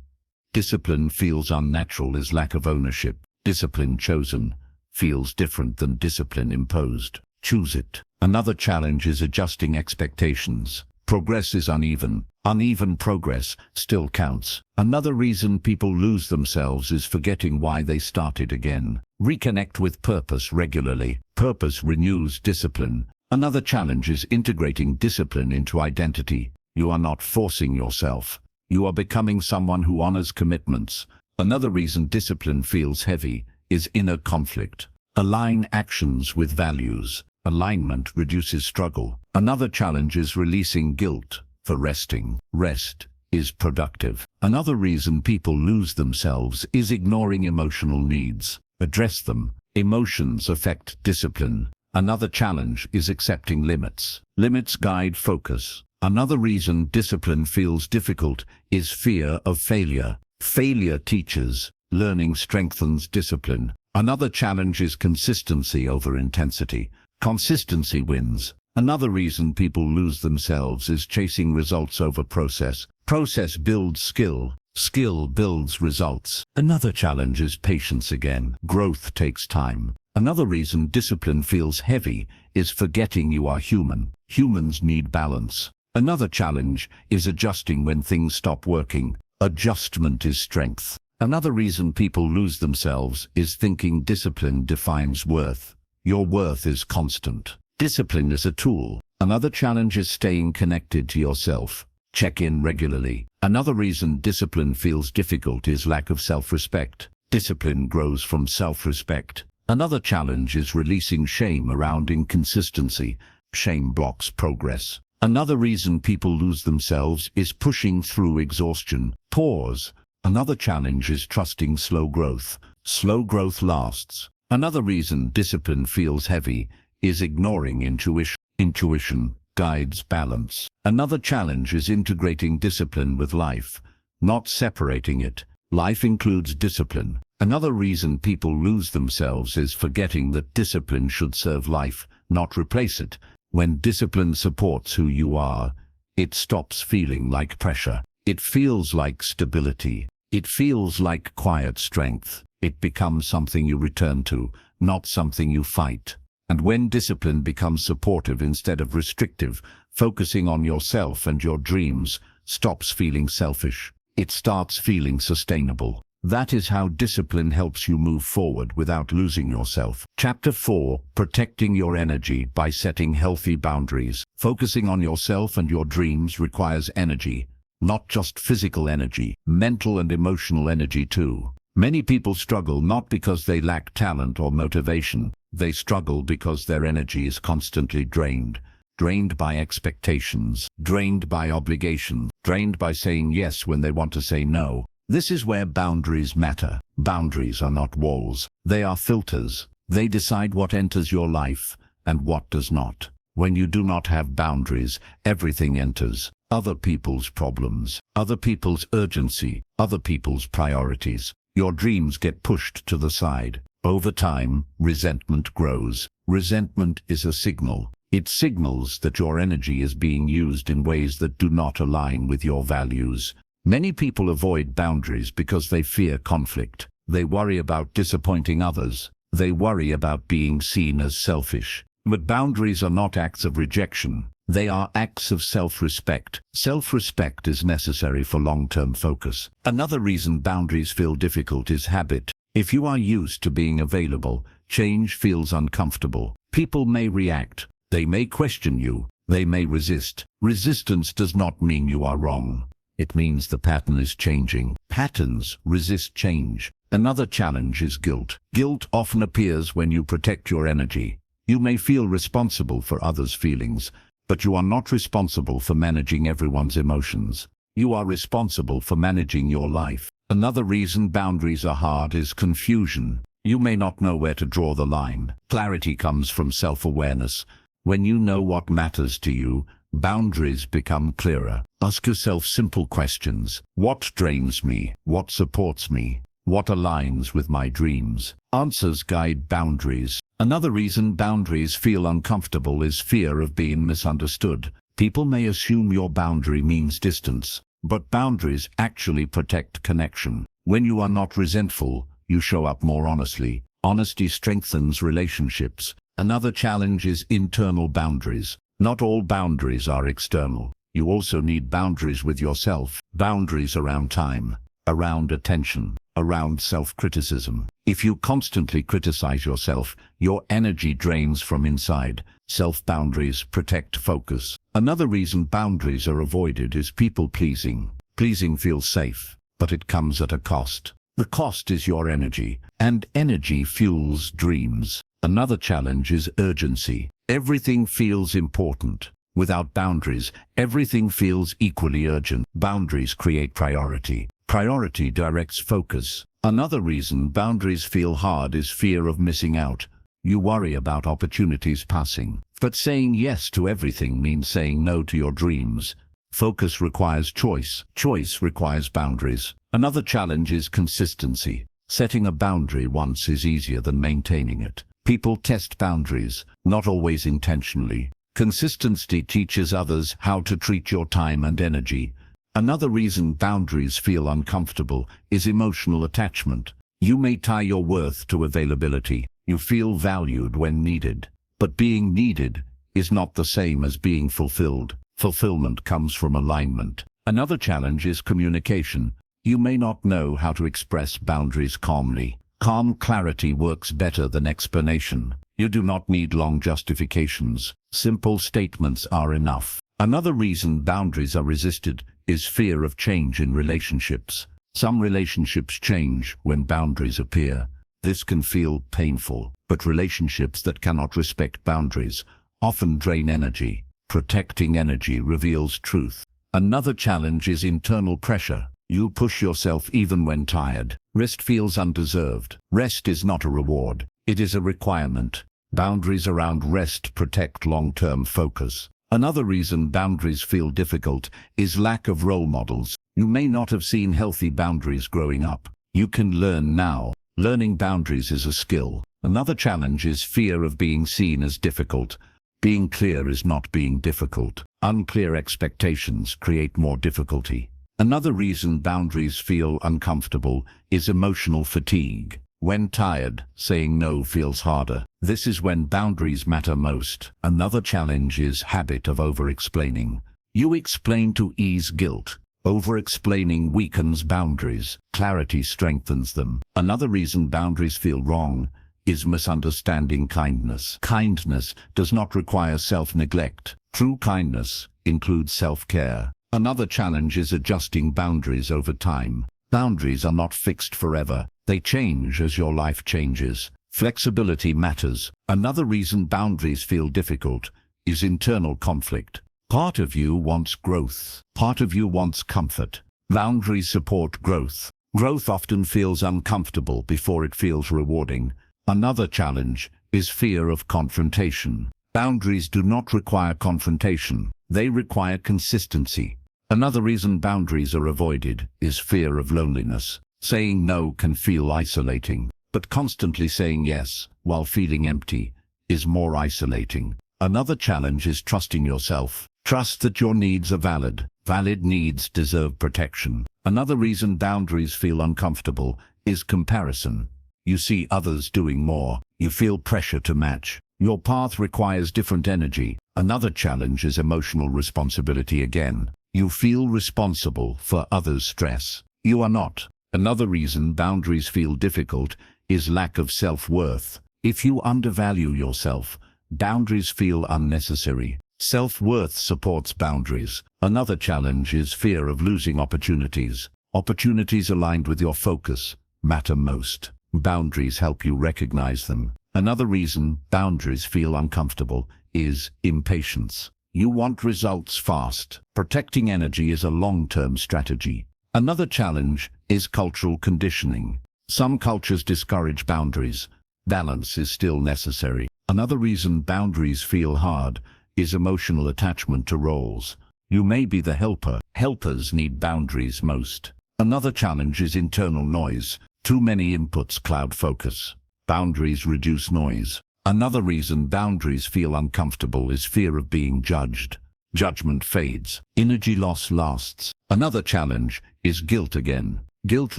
discipline feels unnatural is lack of ownership. Discipline chosen feels different than discipline imposed. Choose it. Another challenge is adjusting expectations. Progress is uneven. Uneven progress still counts. Another reason people lose themselves is forgetting why they started again. Reconnect with purpose regularly. Purpose renews discipline. Another challenge is integrating discipline into identity. You are not forcing yourself. You are becoming someone who honors commitments. Another reason discipline feels heavy is inner conflict. Align actions with values. Alignment reduces struggle. Another challenge is releasing guilt for resting. Rest is productive. Another reason people lose themselves is ignoring emotional needs. Address them. Emotions affect discipline. Another challenge is accepting limits. Limits guide focus. Another reason discipline feels difficult is fear of failure. Failure teaches. Learning strengthens discipline. Another challenge is consistency over intensity. Consistency wins. Another reason people lose themselves is chasing results over process. Process builds skill. Skill builds results. Another challenge is patience again. Growth takes time. Another reason discipline feels heavy is forgetting you are human. Humans need balance. Another challenge is adjusting when things stop working. Adjustment is strength. Another reason people lose themselves is thinking discipline defines worth. Your worth is constant. Discipline is a tool. Another challenge is staying connected to yourself. Check in regularly. Another reason discipline feels difficult is lack of self-respect. Discipline grows from self-respect. Another challenge is releasing shame around inconsistency. Shame blocks progress. Another reason people lose themselves is pushing through exhaustion. Pause. Another challenge is trusting slow growth. Slow growth lasts. Another reason discipline feels heavy is ignoring intuition. Intuition guides balance. Another challenge is integrating discipline with life, not separating it. Life includes discipline. Another reason people lose themselves is forgetting that discipline should serve life, not replace it. When discipline supports who you are, it stops feeling like pressure. It feels like stability. It feels like quiet strength. It becomes something you return to, not something you fight. And when discipline becomes supportive instead of restrictive, focusing on yourself and your dreams stops feeling selfish. It starts feeling sustainable. That is how discipline helps you move forward without losing yourself. Chapter 4. Protecting your energy by setting healthy boundaries. Focusing on yourself and your dreams requires energy, not just physical energy, mental and emotional energy too. Many people struggle not because they lack talent or motivation. They struggle because their energy is constantly drained. Drained by expectations, drained by obligations, drained by saying yes when they want to say no. This is where boundaries matter. Boundaries are not walls. They are filters. They decide what enters your life and what does not. When you do not have boundaries, everything enters. Other people's problems, other people's urgency, other people's priorities. Your dreams get pushed to the side. Over time, resentment grows. Resentment is a signal. It signals that your energy is being used in ways that do not align with your values. Many people avoid boundaries because they fear conflict. They worry about disappointing others. They worry about being seen as selfish. But boundaries are not acts of rejection. They are acts of self-respect. Self-respect is necessary for long-term focus. Another reason boundaries feel difficult is habit. If you are used to being available, change feels uncomfortable. People may react. They may question you. They may resist. Resistance does not mean you are wrong. It means the pattern is changing. Patterns resist change. Another challenge is guilt. Guilt often appears when you protect your energy. You may feel responsible for others' feelings, but you are not responsible for managing everyone's emotions. You are responsible for managing your life. Another reason boundaries are hard is confusion. You may not know where to draw the line. Clarity comes from self-awareness. When you know what matters to you, boundaries become clearer. Ask yourself simple questions. What drains me? What supports me? What aligns with my dreams? Answers guide boundaries. Another reason boundaries feel uncomfortable is fear of being misunderstood. People may assume your boundary means distance, but boundaries actually protect connection. When you are not resentful, you show up more honestly. Honesty strengthens relationships. Another challenge is internal boundaries. Not all boundaries are external. You also need boundaries with yourself. Boundaries around time, around attention, around self-criticism. If you constantly criticize yourself, your energy drains from inside. Self-boundaries protect focus. Another reason boundaries are avoided is people-pleasing. Pleasing feels safe, but it comes at a cost. The cost is your energy, and energy fuels dreams. Another challenge is urgency. Everything feels important. Without boundaries, everything feels equally urgent. Boundaries create priority. Priority directs focus. Another reason boundaries feel hard is fear of missing out. You worry about opportunities passing. But saying yes to everything means saying no to your dreams. Focus requires choice. Choice requires boundaries. Another challenge is consistency. Setting a boundary once is easier than maintaining it. People test boundaries, not always intentionally. Consistency teaches others how to treat your time and energy. Another reason boundaries feel uncomfortable is emotional attachment. You may tie your worth to availability. You feel valued when needed. But being needed is not the same as being fulfilled. Fulfillment comes from alignment. Another challenge is communication. You may not know how to express boundaries calmly. Calm clarity works better than explanation. You do not need long justifications. Simple statements are enough. Another reason boundaries are resisted is fear of change in relationships. Some relationships change when boundaries appear. This can feel painful, but relationships that cannot respect boundaries often drain energy. Protecting energy reveals truth. Another challenge is internal pressure. You push yourself even when tired. Rest feels undeserved. Rest is not a reward. It is a requirement. Boundaries around rest protect long-term focus. Another reason boundaries feel difficult is lack of role models. You may not have seen healthy boundaries growing up. You can learn now. Learning boundaries is a skill. Another challenge is fear of being seen as difficult. Being clear is not being difficult. Unclear expectations create more difficulty. Another reason boundaries feel uncomfortable is emotional fatigue. When tired, saying no feels harder. This is when boundaries matter most. Another challenge is habit of over-explaining. You explain to ease guilt. Over-explaining weakens boundaries. Clarity strengthens them. Another reason boundaries feel wrong is misunderstanding kindness. Kindness does not require self-neglect. True kindness includes self-care. Another challenge is adjusting boundaries over time. Boundaries are not fixed forever. They change as your life changes. Flexibility matters. Another reason boundaries feel difficult is internal conflict. Part of you wants growth. Part of you wants comfort. Boundaries support growth. Growth often feels uncomfortable before it feels rewarding. Another challenge is fear of confrontation. Boundaries do not require confrontation. They require consistency. Another reason boundaries are avoided is fear of loneliness. Saying no can feel isolating, but constantly saying yes while feeling empty is more isolating. Another challenge is trusting yourself. Trust that your needs are valid. Valid needs deserve protection. Another reason boundaries feel uncomfortable is comparison. You see others doing more. You feel pressure to match. Your path requires different energy. Another challenge is emotional responsibility again. You feel responsible for others' stress. You are not. Another reason boundaries feel difficult is lack of self-worth. If you undervalue yourself, boundaries feel unnecessary. Self-worth supports boundaries. Another challenge is fear of losing opportunities. Opportunities aligned with your focus matter most. Boundaries help you recognize them. Another reason boundaries feel uncomfortable is impatience. You want results fast. Protecting energy is a long-term strategy. Another challenge is cultural conditioning. Some cultures discourage boundaries. Balance is still necessary. Another reason boundaries feel hard is emotional attachment to roles. You may be the helper. Helpers need boundaries most. Another challenge is internal noise. Too many inputs cloud focus. Boundaries reduce noise. Another reason boundaries feel uncomfortable is fear of being judged. Judgment fades. Energy loss lasts. Another challenge is guilt again. Guilt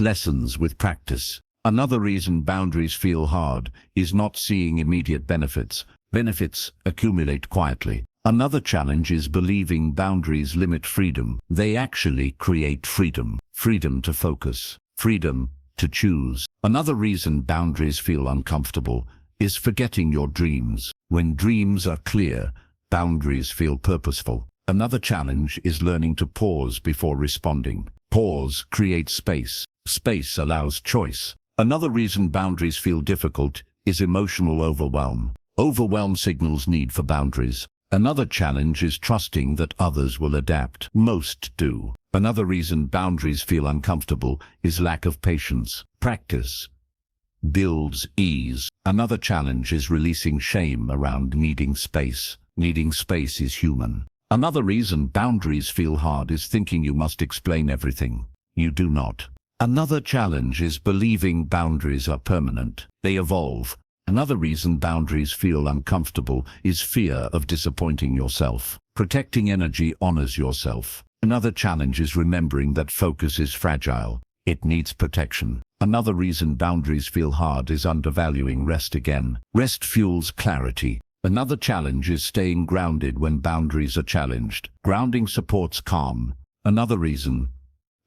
lessens with practice. Another reason boundaries feel hard is not seeing immediate benefits. Benefits accumulate quietly. Another challenge is believing boundaries limit freedom. They actually create freedom. Freedom to focus. Freedom to choose. Another reason boundaries feel uncomfortable is forgetting your dreams. When dreams are clear, boundaries feel purposeful. Another challenge is learning to pause before responding. Pause creates space. Space allows choice. Another reason boundaries feel difficult is emotional overwhelm. Overwhelm signals need for boundaries. Another challenge is trusting that others will adapt. Most do. Another reason boundaries feel uncomfortable is lack of patience. Practice builds ease. Another challenge is releasing shame around needing space. Needing space is human. Another reason boundaries feel hard is thinking you must explain everything. You do not. Another challenge is believing boundaries are permanent. They evolve. Another reason boundaries feel uncomfortable is fear of disappointing yourself. Protecting energy honors yourself. Another challenge is remembering that focus is fragile. It needs protection. Another reason boundaries feel hard is undervaluing rest again. Rest fuels clarity. Another challenge is staying grounded when boundaries are challenged. Grounding supports calm. Another reason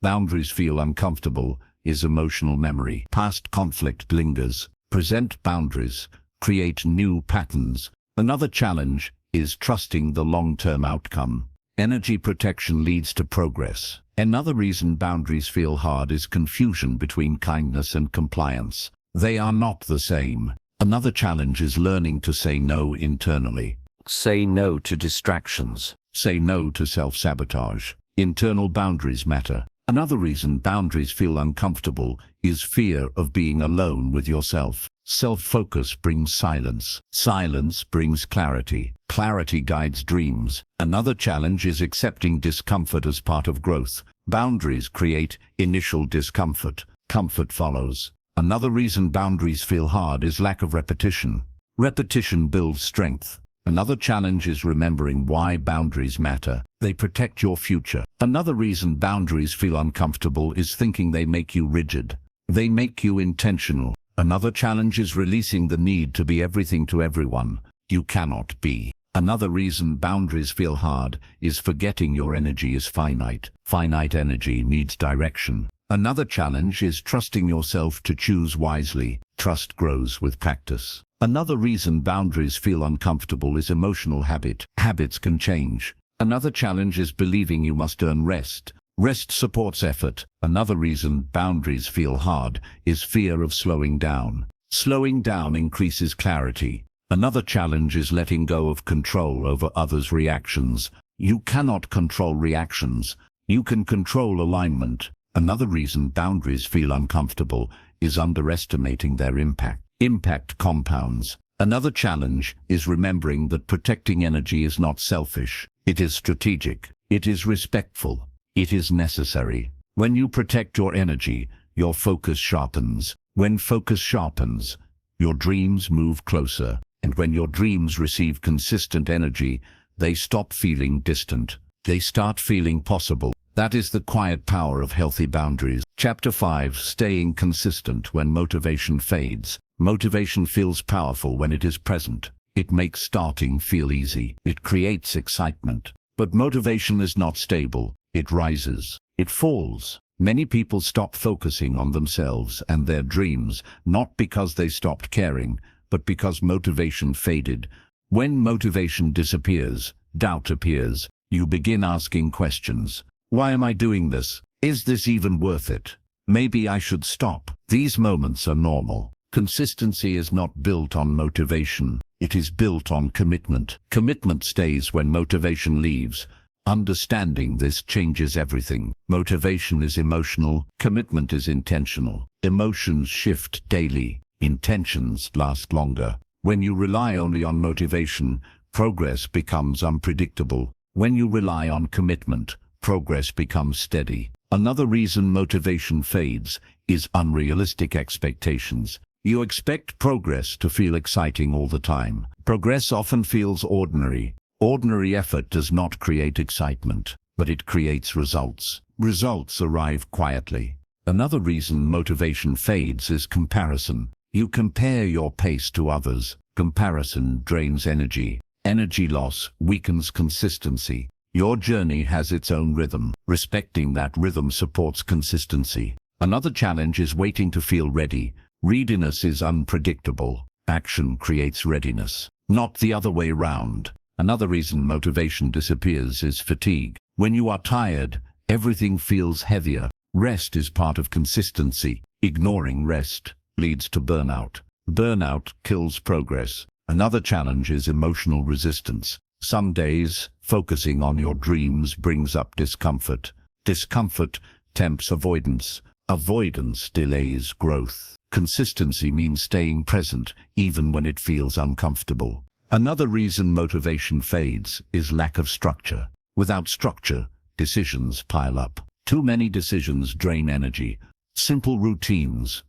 boundaries feel uncomfortable is emotional memory. Past conflict lingers. Present boundaries create new patterns. Another challenge is trusting the long-term outcome. Energy protection leads to progress. Another reason boundaries feel hard is confusion between kindness and compliance. They are not the same. Another challenge is learning to say no internally. Say no to distractions. Say no to self-sabotage. Internal boundaries matter. Another reason boundaries feel uncomfortable is fear of being alone with yourself. Self-focus brings silence. Silence brings clarity. Clarity guides dreams. Another challenge is accepting discomfort as part of growth. Boundaries create initial discomfort. Comfort follows. Another reason boundaries feel hard is lack of repetition. Repetition builds strength. Another challenge is remembering why boundaries matter. They protect your future. Another reason boundaries feel uncomfortable is thinking they make you rigid. They make you intentional. Another challenge is releasing the need to be everything to everyone. You cannot be. Another reason boundaries feel hard is forgetting your energy is finite. Finite energy needs direction. Another challenge is trusting yourself to choose wisely. Trust grows with practice. Another reason boundaries feel uncomfortable is emotional habit. Habits can change. Another challenge is believing you must earn rest. Rest supports effort. Another reason boundaries feel hard is fear of slowing down. Slowing down increases clarity. Another challenge is letting go of control over others' reactions. You cannot control reactions. You can control alignment. Another reason boundaries feel uncomfortable is underestimating their impact. Impact compounds. Another challenge is remembering that protecting energy is not selfish. It is strategic. It is respectful. It is necessary. When you protect your energy, your focus sharpens. When focus sharpens, your dreams move closer. And when your dreams receive consistent energy, they stop feeling distant. They start feeling possible. That is the quiet power of healthy boundaries. Chapter 5. Staying consistent when motivation fades. Motivation feels powerful when it is present. It makes starting feel easy. It creates excitement. But motivation is not stable. It rises. It falls. Many people stop focusing on themselves and their dreams, not because they stopped caring, but because motivation faded. When motivation disappears, doubt appears. You begin asking questions. Why am I doing this? Is this even worth it? Maybe I should stop. These moments are normal. Consistency is not built on motivation. It is built on commitment. Commitment stays when motivation leaves. Understanding this changes everything. Motivation is emotional. Commitment is intentional. Emotions shift daily. Intentions last longer. When you rely only on motivation, progress becomes unpredictable. When you rely on commitment, progress becomes steady. Another reason motivation fades is unrealistic expectations. You expect progress to feel exciting all the time. Progress often feels ordinary. Ordinary effort does not create excitement, but it creates results. Results arrive quietly. Another reason motivation fades is comparison. You compare your pace to others. Comparison drains energy. Energy loss weakens consistency. Your journey has its own rhythm. Respecting that rhythm supports consistency. Another challenge is waiting to feel ready. Readiness is unpredictable. Action creates readiness, not the other way round. Another reason motivation disappears is fatigue. When you are tired, everything feels heavier. Rest is part of consistency. Ignoring rest leads to burnout. Burnout kills progress. Another challenge is emotional resistance. Some days, focusing on your dreams brings up discomfort. Discomfort tempts avoidance. Avoidance delays growth. Consistency means staying present even when it feels uncomfortable. Another reason motivation fades is lack of structure. Without structure, decisions pile up. Too many decisions drain energy. Simple routines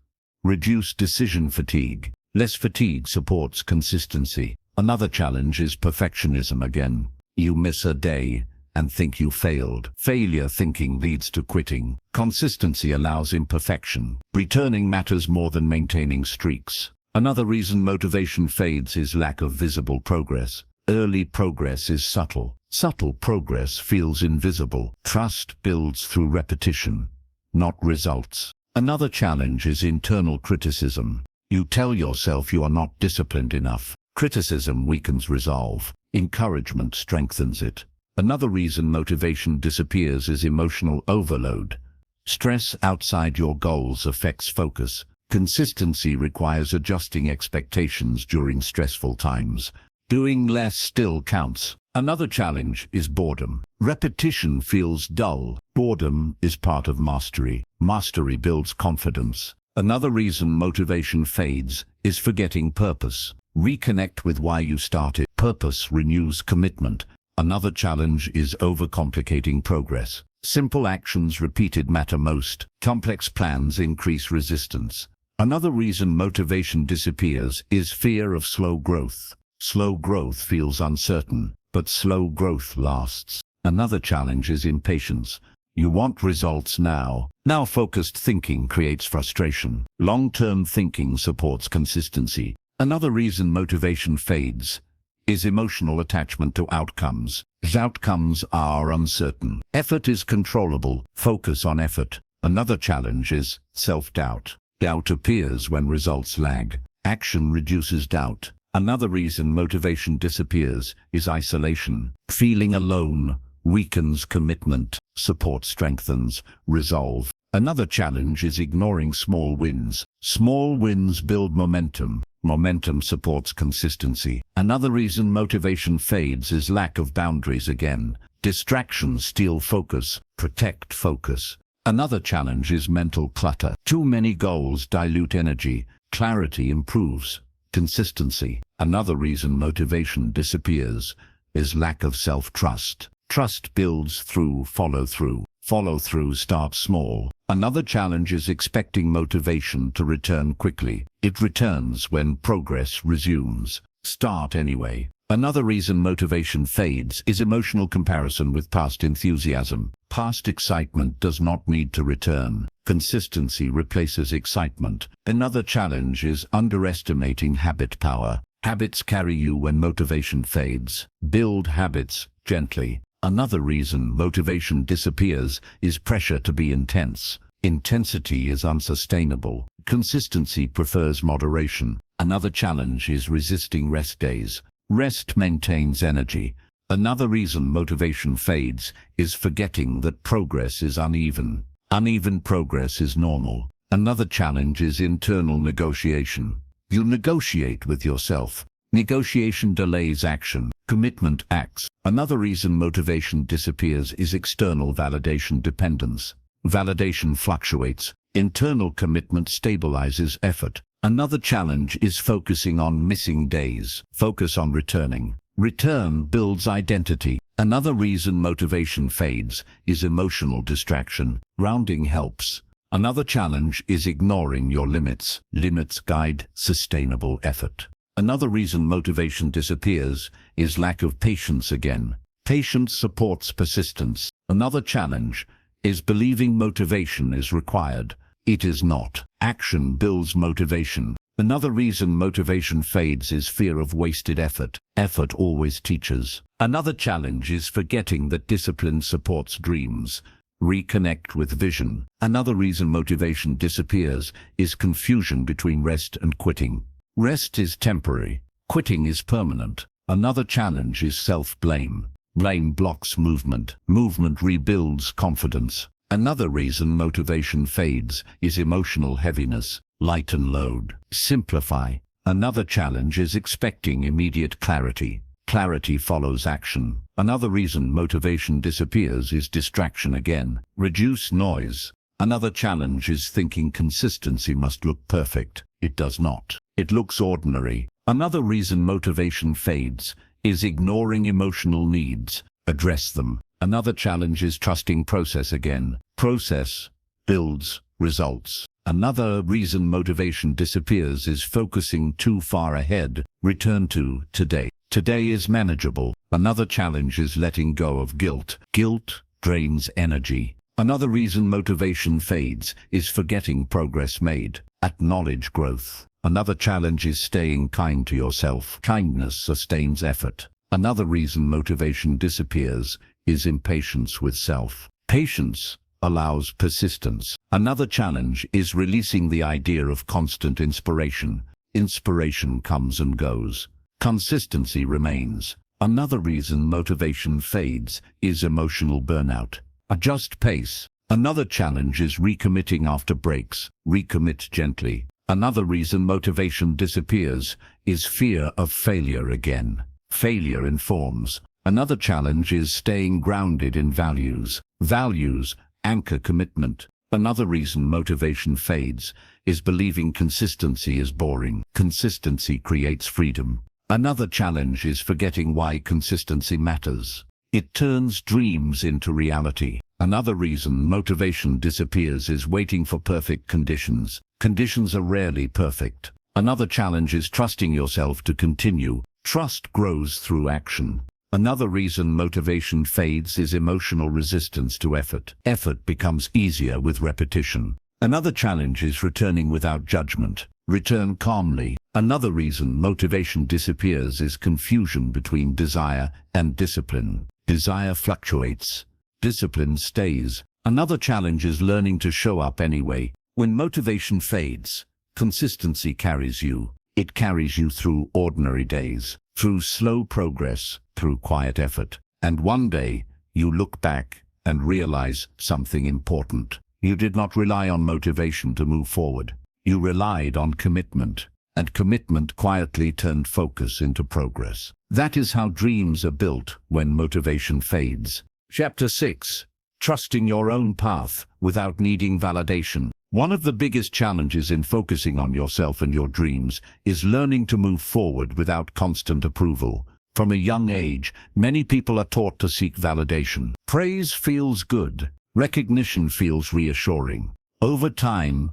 reduce decision fatigue. Less fatigue supports consistency. Another challenge is perfectionism again. You miss a day and think you failed. Failure thinking leads to quitting. Consistency allows imperfection. Returning matters more than maintaining streaks. Another reason motivation fades is lack of visible progress. Early progress is subtle. Subtle progress feels invisible. Trust builds through repetition, not results. Another challenge is internal criticism. You tell yourself you are not disciplined enough. Criticism weakens resolve. Encouragement strengthens it. Another reason motivation disappears is emotional overload. Stress outside your goals affects focus. Consistency requires adjusting expectations during stressful times. Doing less still counts. Another challenge is boredom. Repetition feels dull. Boredom is part of mastery. Mastery builds confidence. Another reason motivation fades is forgetting purpose. Reconnect with why you started. Purpose renews commitment. Another challenge is overcomplicating progress. Simple actions repeated matter most. Complex plans increase resistance. Another reason motivation disappears is fear of slow growth. Slow growth feels uncertain, but slow growth lasts. Another challenge is impatience. You want results now. Now-focused thinking creates frustration. Long-term thinking supports consistency. Another reason motivation fades is emotional attachment to outcomes. Outcomes are uncertain. Effort is controllable. Focus on effort. Another challenge is self-doubt. Doubt appears when results lag. Action reduces doubt. Another reason motivation disappears is isolation. Feeling alone weakens commitment. Support strengthens resolve. Another challenge is ignoring small wins. Small wins build momentum. Momentum supports consistency. Another reason motivation fades is lack of boundaries again. Distractions steal focus. Protect focus. Another challenge is mental clutter. Too many goals dilute energy. Clarity improves consistency. Another reason motivation disappears is lack of self-trust. Trust builds through follow-through. Follow-through starts small. Another challenge is expecting motivation to return quickly. It returns when progress resumes. Start anyway. Another reason motivation fades is emotional comparison with past enthusiasm. Past excitement does not need to return. Consistency replaces excitement. Another challenge is underestimating habit power. Habits carry you when motivation fades. Build habits gently. Another reason motivation disappears is pressure to be intense. Intensity is unsustainable. Consistency prefers moderation. Another challenge is resisting rest days. Rest maintains energy. Another reason motivation fades is forgetting that progress is uneven. Uneven progress is normal. Another challenge is internal negotiation. You negotiate with yourself. Negotiation delays action. Commitment acts. Another reason motivation disappears is external validation dependence. Validation fluctuates. Internal commitment stabilizes effort. Another challenge is focusing on missing days. Focus on returning. Return builds identity. Another reason motivation fades is emotional distraction. Grounding helps. Another challenge is ignoring your limits. Limits guide sustainable effort. Another reason motivation disappears is lack of patience again. Patience supports persistence. Another challenge is believing motivation is required. It is not. Action builds motivation. Another reason motivation fades is fear of wasted effort. Effort always teaches. Another challenge is forgetting that discipline supports dreams. Reconnect with vision. Another reason motivation disappears is confusion between rest and quitting. Rest is temporary. Quitting is permanent. Another challenge is self-blame. Blame blocks movement. Movement rebuilds confidence. Another reason motivation fades is emotional heaviness. Lighten load. Simplify. Another challenge is expecting immediate clarity. Clarity follows action. Another reason motivation disappears is distraction again. Reduce noise. Another challenge is thinking consistency must look perfect. It does not. It looks ordinary. Another reason motivation fades is ignoring emotional needs. Address them. Another challenge is trusting process again. Process builds results. Another reason motivation disappears is focusing too far ahead. Return to today. Today is manageable. Another challenge is letting go of guilt. Guilt drains energy. Another reason motivation fades is forgetting progress made. Acknowledge growth. Another challenge is staying kind to yourself. Kindness sustains effort. Another reason motivation disappears is impatience with self. Patience allows persistence. Another challenge is releasing the idea of constant inspiration. Inspiration comes and goes. Consistency remains. Another reason motivation fades is emotional burnout. Adjust pace. Another challenge is recommitting after breaks. Recommit gently. Another reason motivation disappears is fear of failure again. Failure informs. Another challenge is staying grounded in values. Values anchor commitment. Another reason motivation fades is believing consistency is boring. Consistency creates freedom. Another challenge is forgetting why consistency matters. It turns dreams into reality. Another reason motivation disappears is waiting for perfect conditions. Conditions are rarely perfect. Another challenge is trusting yourself to continue. Trust grows through action. Another reason motivation fades is emotional resistance to effort. Effort becomes easier with repetition. Another challenge is returning without judgment. Return calmly. Another reason motivation disappears is confusion between desire and discipline. Desire fluctuates. Discipline stays. Another challenge is learning to show up anyway. When motivation fades, consistency carries you. It carries you through ordinary days, through slow progress, through quiet effort. And one day, you look back and realize something important. You did not rely on motivation to move forward. You relied on commitment, and commitment quietly turned focus into progress. That is how dreams are built when motivation fades. Chapter 6. Trusting your own path without needing validation. One of the biggest challenges in focusing on yourself and your dreams is learning to move forward without constant approval. From a young age, many people are taught to seek validation. Praise feels good. Recognition feels reassuring. Over time,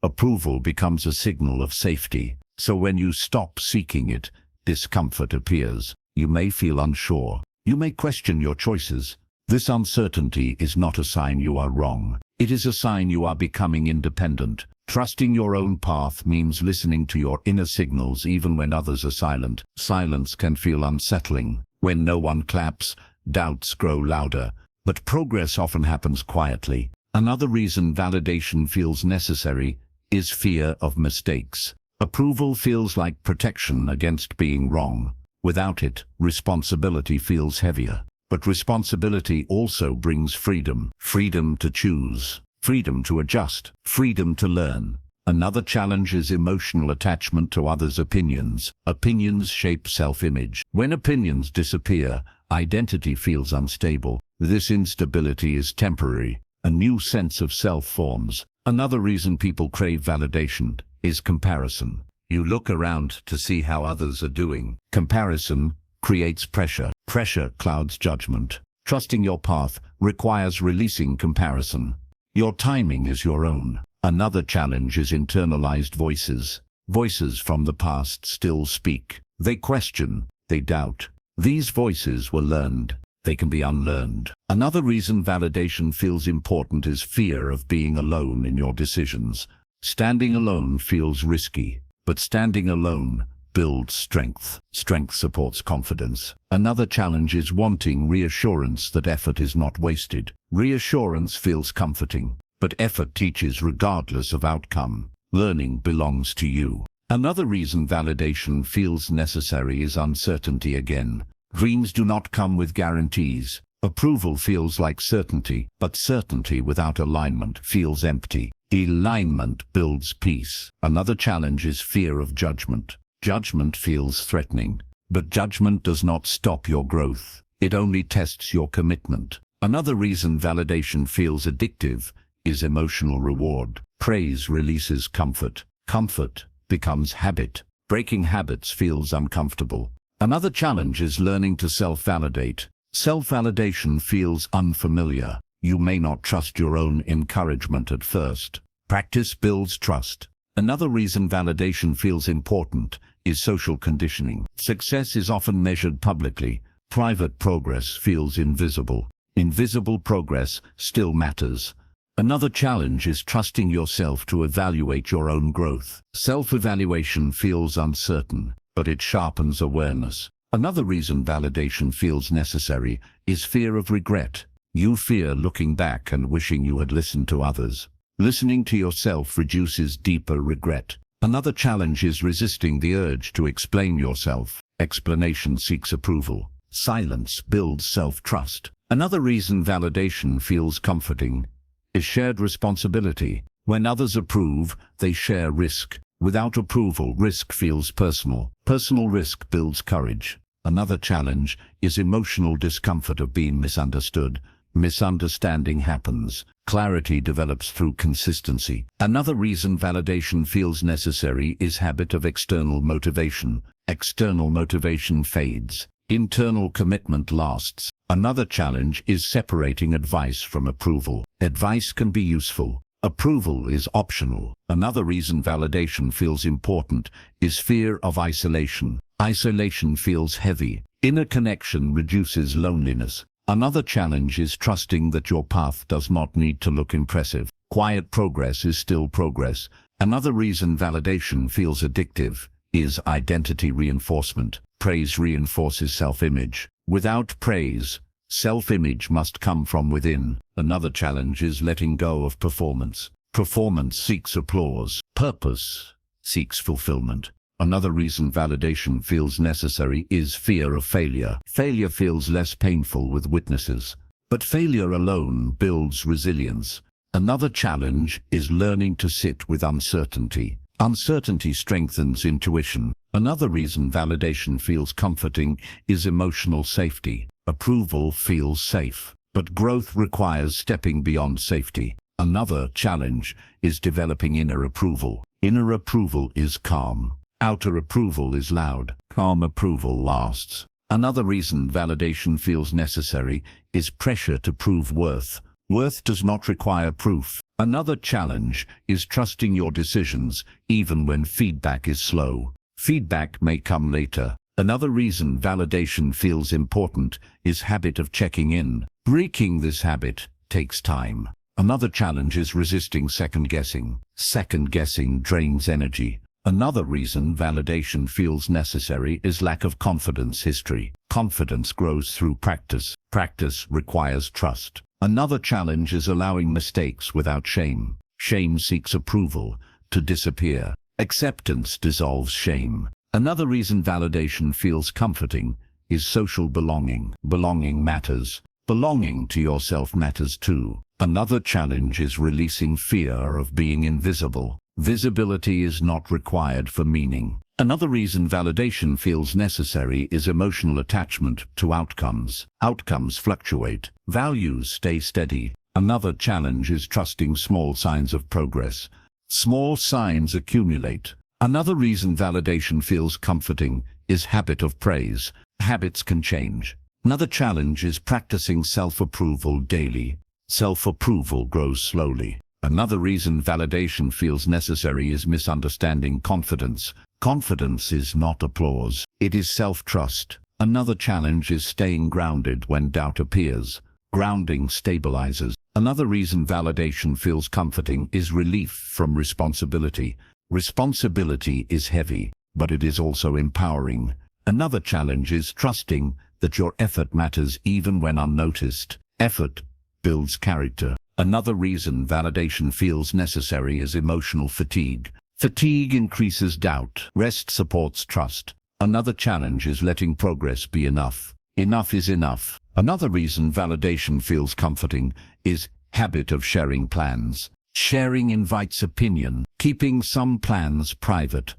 approval becomes a signal of safety. So when you stop seeking it, discomfort appears. You may feel unsure. You may question your choices. This uncertainty is not a sign you are wrong. It is a sign you are becoming independent. Trusting your own path means listening to your inner signals even when others are silent. Silence can feel unsettling. When no one claps, doubts grow louder. But progress often happens quietly. Another reason validation feels necessary is fear of mistakes. Approval feels like protection against being wrong. Without it, responsibility feels heavier. But responsibility also brings freedom. Freedom to choose. Freedom to adjust. Freedom to learn. Another challenge is emotional attachment to others' opinions. Opinions shape self-image. When opinions disappear, identity feels unstable. This instability is temporary. A new sense of self forms. Another reason people crave validation is comparison. You look around to see how others are doing. Comparison creates pressure. Pressure clouds judgment. Trusting your path requires releasing comparison. Your timing is your own. Another challenge is internalized voices. Voices from the past still speak. They question, they doubt. These voices were learned. They can be unlearned. Another reason validation feels important is fear of being alone in your decisions. Standing alone feels risky, but standing alone builds strength. Strength supports confidence. Another challenge is wanting reassurance that effort is not wasted. Reassurance feels comforting, but effort teaches regardless of outcome. Learning belongs to you. Another reason validation feels necessary is uncertainty again. Dreams do not come with guarantees. Approval feels like certainty, but certainty without alignment feels empty. Alignment builds peace. Another challenge is fear of judgment. Judgment feels threatening, but judgment does not stop your growth. It only tests your commitment. Another reason validation feels addictive is emotional reward. Praise releases comfort. Comfort becomes habit. Breaking habits feels uncomfortable. Another challenge is learning to self-validate. Self-validation feels unfamiliar. You may not trust your own encouragement at first. Practice builds trust. Another reason validation feels important is social conditioning. Success is often measured publicly. Private progress feels invisible. Invisible progress still matters. Another challenge is trusting yourself to evaluate your own growth. Self-evaluation feels uncertain, but it sharpens awareness. Another reason validation feels necessary is fear of regret. You fear looking back and wishing you had listened to others. Listening to yourself reduces deeper regret. Another challenge is resisting the urge to explain yourself. Explanation seeks approval. Silence builds self-trust. Another reason validation feels comforting is shared responsibility. When others approve, they share risk. Without approval, risk feels personal. Personal risk builds courage. Another challenge is emotional discomfort of being misunderstood. Misunderstanding happens. Clarity develops through consistency. Another reason validation feels necessary is habit of external motivation. External motivation fades. Internal commitment lasts. Another challenge is separating advice from approval. Advice can be useful. Approval is optional. Another reason validation feels important is fear of isolation. Isolation feels heavy. Inner connection reduces loneliness. Another challenge is trusting that your path does not need to look impressive. Quiet progress is still progress. Another reason validation feels addictive is identity reinforcement. Praise reinforces self-image. Without praise, self-image must come from within. Another challenge is letting go of performance. Performance seeks applause. Purpose seeks fulfillment. Another reason validation feels necessary is fear of failure. Failure feels less painful with witnesses, but failure alone builds resilience. Another challenge is learning to sit with uncertainty. Uncertainty strengthens intuition. Another reason validation feels comforting is emotional safety. Approval feels safe, but growth requires stepping beyond safety. Another challenge is developing inner approval. Inner approval is calm. Outer approval is loud. Calm approval lasts. Another reason validation feels necessary is pressure to prove worth. Worth does not require proof. Another challenge is trusting your decisions even when feedback is slow. Feedback may come later, Another reason validation feels important is habit of checking in. Breaking this habit takes time. Another challenge is resisting second-guessing. Second-guessing drains energy. Another reason validation feels necessary is lack of confidence history. Confidence grows through practice. Practice requires trust. Another challenge is allowing mistakes without shame. Shame seeks approval to disappear. Acceptance dissolves shame. Another reason validation feels comforting is social belonging. Belonging matters. Belonging to yourself matters too. Another challenge is releasing fear of being invisible. Visibility is not required for meaning. Another reason validation feels necessary is emotional attachment to outcomes. Outcomes fluctuate. Values stay steady. Another challenge is trusting small signs of progress. Small signs accumulate. Another reason validation feels comforting is habit of praise. Habits can change. Another challenge is practicing self-approval daily. Self-approval grows slowly. Another reason validation feels necessary is misunderstanding confidence. Confidence is not applause. It is self-trust. Another challenge is staying grounded when doubt appears. Grounding stabilizes. Another reason validation feels comforting is relief from responsibility. Responsibility is heavy, but it is also empowering. Another challenge is trusting that your effort matters even when unnoticed. Effort builds character. Another reason validation feels necessary is emotional fatigue. Fatigue increases doubt. Rest supports trust. Another challenge is letting progress be enough. Enough is enough. Another reason validation feels comforting is habit of sharing plans. Sharing invites opinion. Keeping some plans private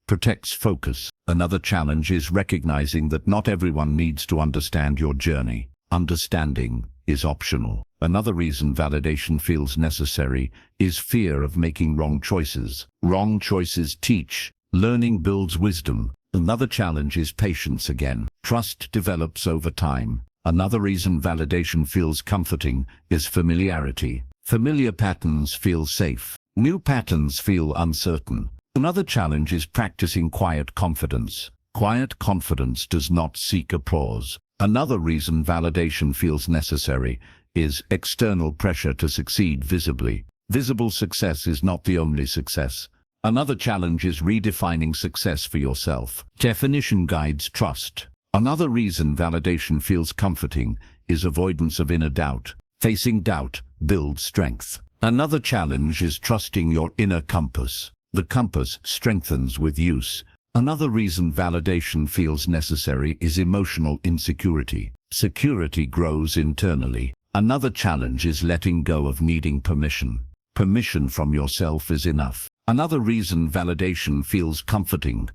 protects focus. Another challenge is recognizing that not everyone needs to understand your journey. Understanding is optional. Another reason validation feels necessary is fear of making wrong choices. Wrong choices teach. Learning builds wisdom. Another challenge is patience again. Trust develops over time. Another reason validation feels comforting is familiarity. Familiar patterns feel safe. New patterns feel uncertain. Another challenge is practicing quiet confidence. Quiet confidence does not seek applause. Another reason validation feels necessary is external pressure to succeed visibly. Visible success is not the only success. Another challenge is redefining success for yourself. Definition guides trust. Another reason validation feels comforting is avoidance of inner doubt. Facing doubt builds strength. Another challenge is trusting your inner compass. The compass strengthens with use. Another reason validation feels necessary is emotional insecurity. Security grows internally. Another challenge is letting go of needing permission. Permission from yourself is enough. Another reason validation feels comforting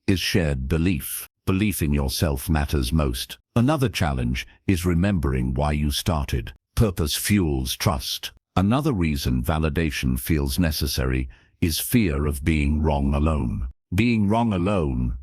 is shared belief. Belief in yourself matters most. Another challenge is remembering why you started. Purpose fuels trust. Another reason validation feels necessary is fear of being wrong alone. Being wrong alone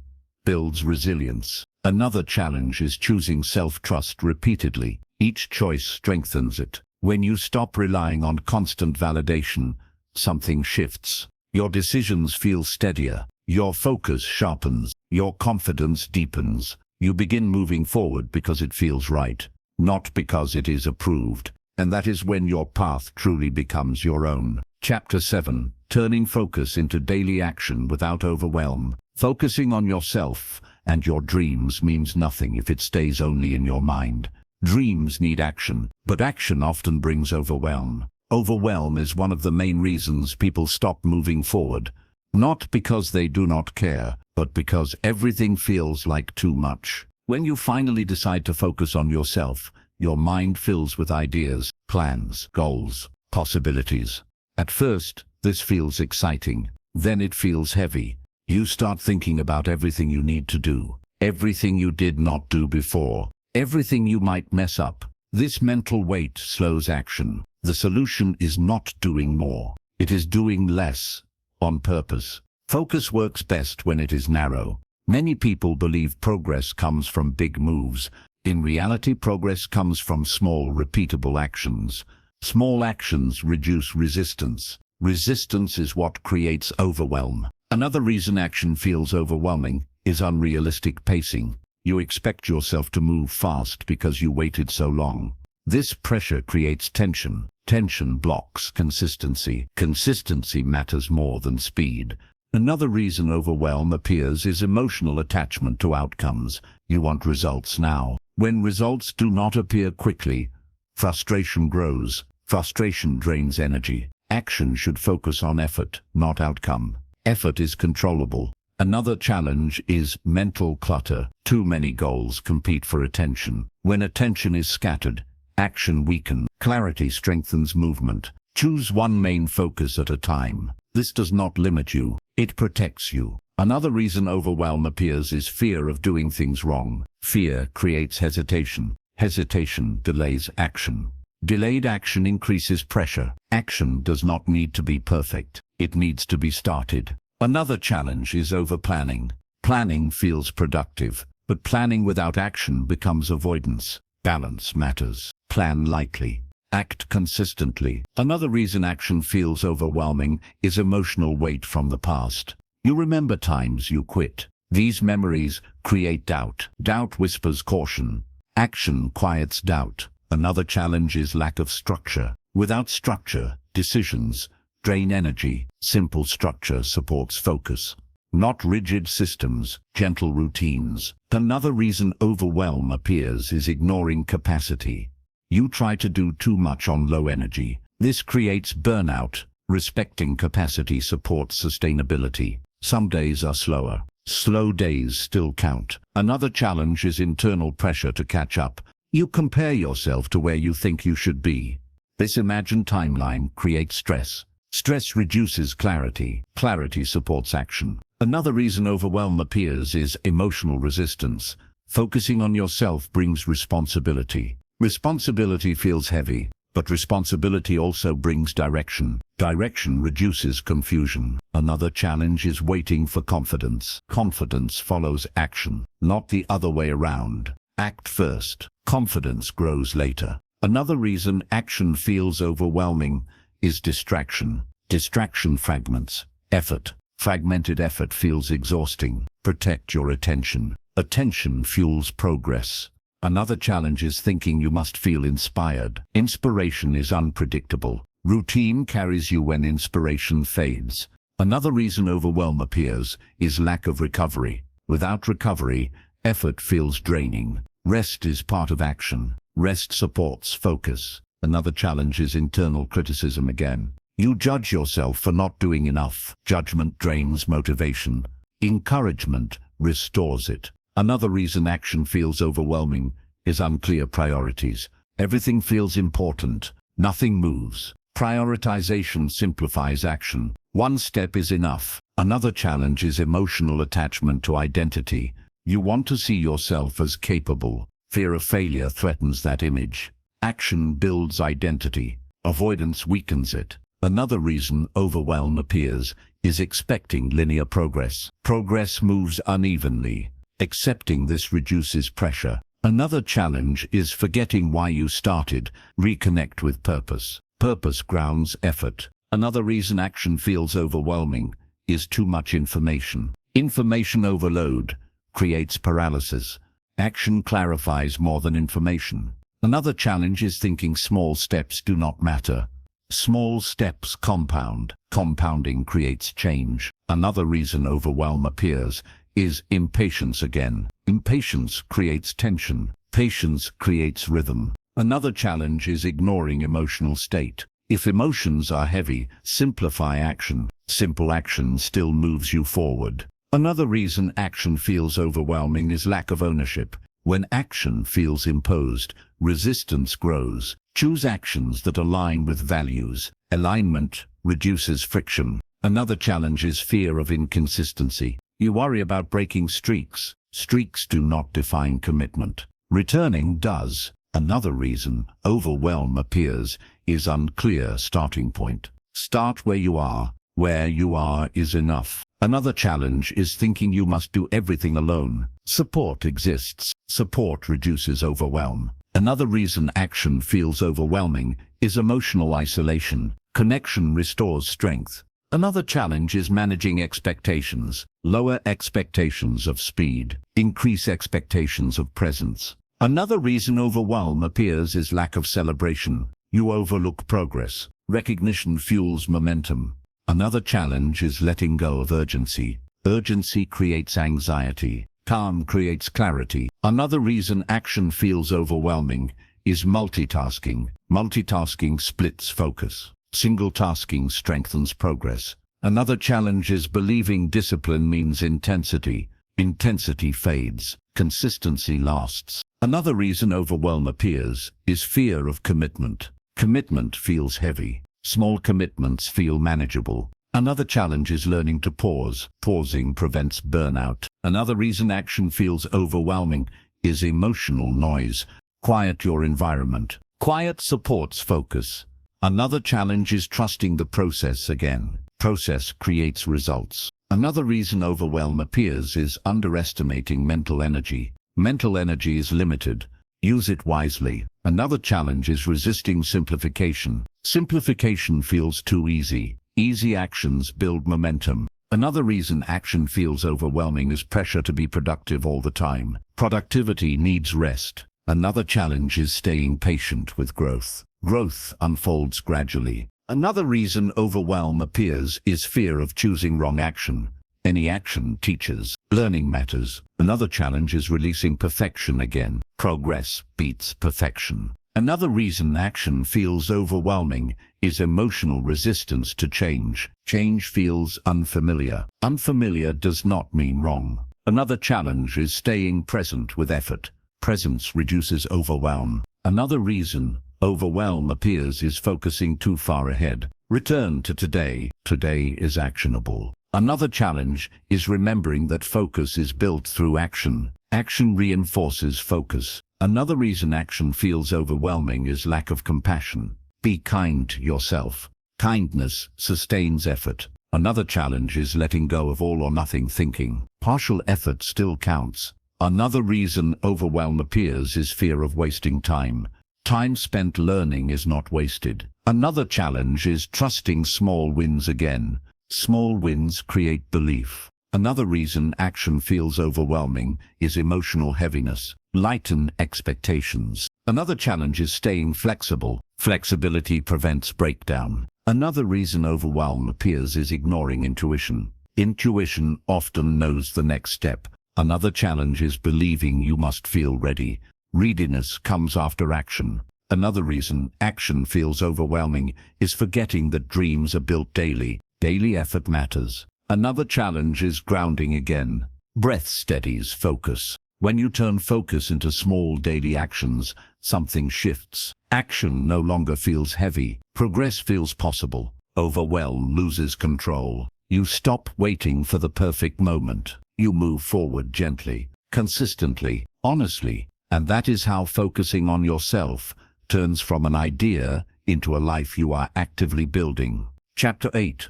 builds resilience. Another challenge is choosing self-trust repeatedly. Each choice strengthens it. When you stop relying on constant validation, something shifts. Your decisions feel steadier. Your focus sharpens. Your confidence deepens. You begin moving forward because it feels right, not because it is approved. And that is when your path truly becomes your own. Chapter 7. Turning focus into daily action without overwhelm. Focusing on yourself and your dreams means nothing if it stays only in your mind. Dreams need action, but action often brings overwhelm. Overwhelm is one of the main reasons people stop moving forward. Not because they do not care, but because everything feels like too much. When you finally decide to focus on yourself, your mind fills with ideas, plans, goals, possibilities. At first, this feels exciting. Then it feels heavy. You start thinking about everything you need to do, everything you did not do before, everything you might mess up. This mental weight slows action. The solution is not doing more. It is doing less, on purpose. Focus works best when it is narrow. Many people believe progress comes from big moves. In reality, progress comes from small, repeatable actions. Small actions reduce resistance. Resistance is what creates overwhelm. Another reason action feels overwhelming is unrealistic pacing. You expect yourself to move fast because you waited so long. This pressure creates tension. Tension blocks consistency. Consistency matters more than speed. Another reason overwhelm appears is emotional attachment to outcomes. You want results now. When results do not appear quickly, frustration grows. Frustration drains energy. Action should focus on effort, not outcome. Effort is controllable. Another challenge is mental clutter. Too many goals compete for attention. When attention is scattered, action weakens. Clarity strengthens movement. Choose one main focus at a time. This does not limit you, it protects you. Another reason overwhelm appears is fear of doing things wrong. Fear creates hesitation. Hesitation delays action. Delayed action increases pressure. Action does not need to be perfect. It needs to be started. Another challenge is over-planning. Planning feels productive, but planning without action becomes avoidance. Balance matters. Plan lightly. Act consistently. Another reason action feels overwhelming is emotional weight from the past. You remember times you quit. These memories create doubt. Doubt whispers caution. Action quiets doubt. Another challenge is lack of structure. Without structure, decisions drain energy. Simple structure supports focus. Not rigid systems, gentle routines. Another reason overwhelm appears is ignoring capacity. You try to do too much on low energy. This creates burnout. Respecting capacity supports sustainability. Some days are slower. Slow days still count. Another challenge is internal pressure to catch up. You compare yourself to where you think you should be. This imagined timeline creates stress. Stress reduces clarity. Clarity supports action. Another reason overwhelm appears is emotional resistance. Focusing on yourself brings responsibility. Responsibility feels heavy, but responsibility also brings direction. Direction reduces confusion. Another challenge is waiting for confidence. Confidence follows action, not the other way around. Act first. Confidence grows later. Another reason action feels overwhelming is distraction. Distraction fragments effort. Fragmented effort feels exhausting. Protect your attention. Attention fuels progress. Another challenge is thinking you must feel inspired. Inspiration is unpredictable. Routine carries you when inspiration fades. Another reason overwhelm appears is lack of recovery. Without recovery, effort feels draining. Rest is part of action. Rest supports focus. Another challenge is internal criticism again. You judge yourself for not doing enough. Judgment drains motivation. Encouragement restores it. Another reason action feels overwhelming is unclear priorities. Everything feels important. Nothing moves. Prioritization simplifies action. One step is enough. Another challenge is emotional attachment to identity. You want to see yourself as capable. Fear of failure threatens that image. Action builds identity. Avoidance weakens it. Another reason overwhelm appears is expecting linear progress. Progress moves unevenly. Accepting this reduces pressure. Another challenge is forgetting why you started. Reconnect with purpose. Purpose grounds effort. Another reason action feels overwhelming is too much information. Information overload creates paralysis. Action clarifies more than information. Another challenge is thinking small steps do not matter. Small steps compound. Compounding creates change. Another reason overwhelm appears is impatience again. Impatience creates tension. Patience creates rhythm. Another challenge is ignoring emotional state. If emotions are heavy, simplify action. Simple action still moves you forward. Another reason action feels overwhelming is lack of ownership. When action feels imposed, resistance grows. Choose actions that align with values. Alignment reduces friction. Another challenge is fear of inconsistency. You worry about breaking streaks. Streaks do not define commitment. Returning does. Another reason overwhelm appears is unclear starting point. Start where you are. Where you are is enough. Another challenge is thinking you must do everything alone. Support exists. Support reduces overwhelm. Another reason action feels overwhelming is emotional isolation. Connection restores strength. Another challenge is managing expectations. Lower expectations of speed. Increase expectations of presence. Another reason overwhelm appears is lack of celebration. You overlook progress. Recognition fuels momentum. Another challenge is letting go of urgency. Urgency creates anxiety. Calm creates clarity. Another reason action feels overwhelming is multitasking. Multitasking splits focus. Single tasking strengthens progress. Another challenge is believing discipline means intensity. Intensity fades. Consistency lasts. Another reason overwhelm appears is fear of commitment. Commitment feels heavy. Small commitments feel manageable. Another challenge is learning to pause. Pausing prevents burnout. Another reason action feels overwhelming is emotional noise. Quiet your environment. Quiet supports focus. Another challenge is trusting the process again. Process creates results. Another reason overwhelm appears is underestimating mental energy. Mental energy is limited. Use it wisely. Another challenge is resisting simplification. Simplification feels too easy. Easy actions build momentum. Another reason action feels overwhelming is pressure to be productive all the time. Productivity needs rest. Another challenge is staying patient with growth. Growth unfolds gradually. Another reason overwhelm appears is fear of choosing wrong action. Any action teaches. Learning matters. Another challenge is releasing perfection again. Progress beats perfection. Another reason action feels overwhelming is emotional resistance to change. Change feels unfamiliar. Unfamiliar does not mean wrong. Another challenge is staying present with effort. Presence reduces overwhelm. Another reason overwhelm appears is focusing too far ahead. Return to today. Today is actionable. Another challenge is remembering that focus is built through action. Action reinforces focus. Another reason action feels overwhelming is lack of compassion. Be kind to yourself. Kindness sustains effort. Another challenge is letting go of all or nothing thinking. Partial effort still counts. Another reason overwhelm appears is fear of wasting time. Time spent learning is not wasted. Another challenge is trusting small wins again. Small wins create belief. Another reason action feels overwhelming is emotional heaviness. Lighten expectations. Another challenge is staying flexible. Flexibility prevents breakdown. Another reason overwhelm appears is ignoring intuition. Intuition often knows the next step. Another challenge is believing you must feel ready. Readiness comes after action. Another reason action feels overwhelming is forgetting that dreams are built daily. Daily effort matters. Another challenge is grounding again. Breath steadies focus. When you turn focus into small daily actions, something shifts. Action no longer feels heavy. Progress feels possible. Overwhelm loses control. You stop waiting for the perfect moment. You move forward gently, consistently, honestly. And that is how focusing on yourself turns from an idea into a life you are actively building. Chapter 8.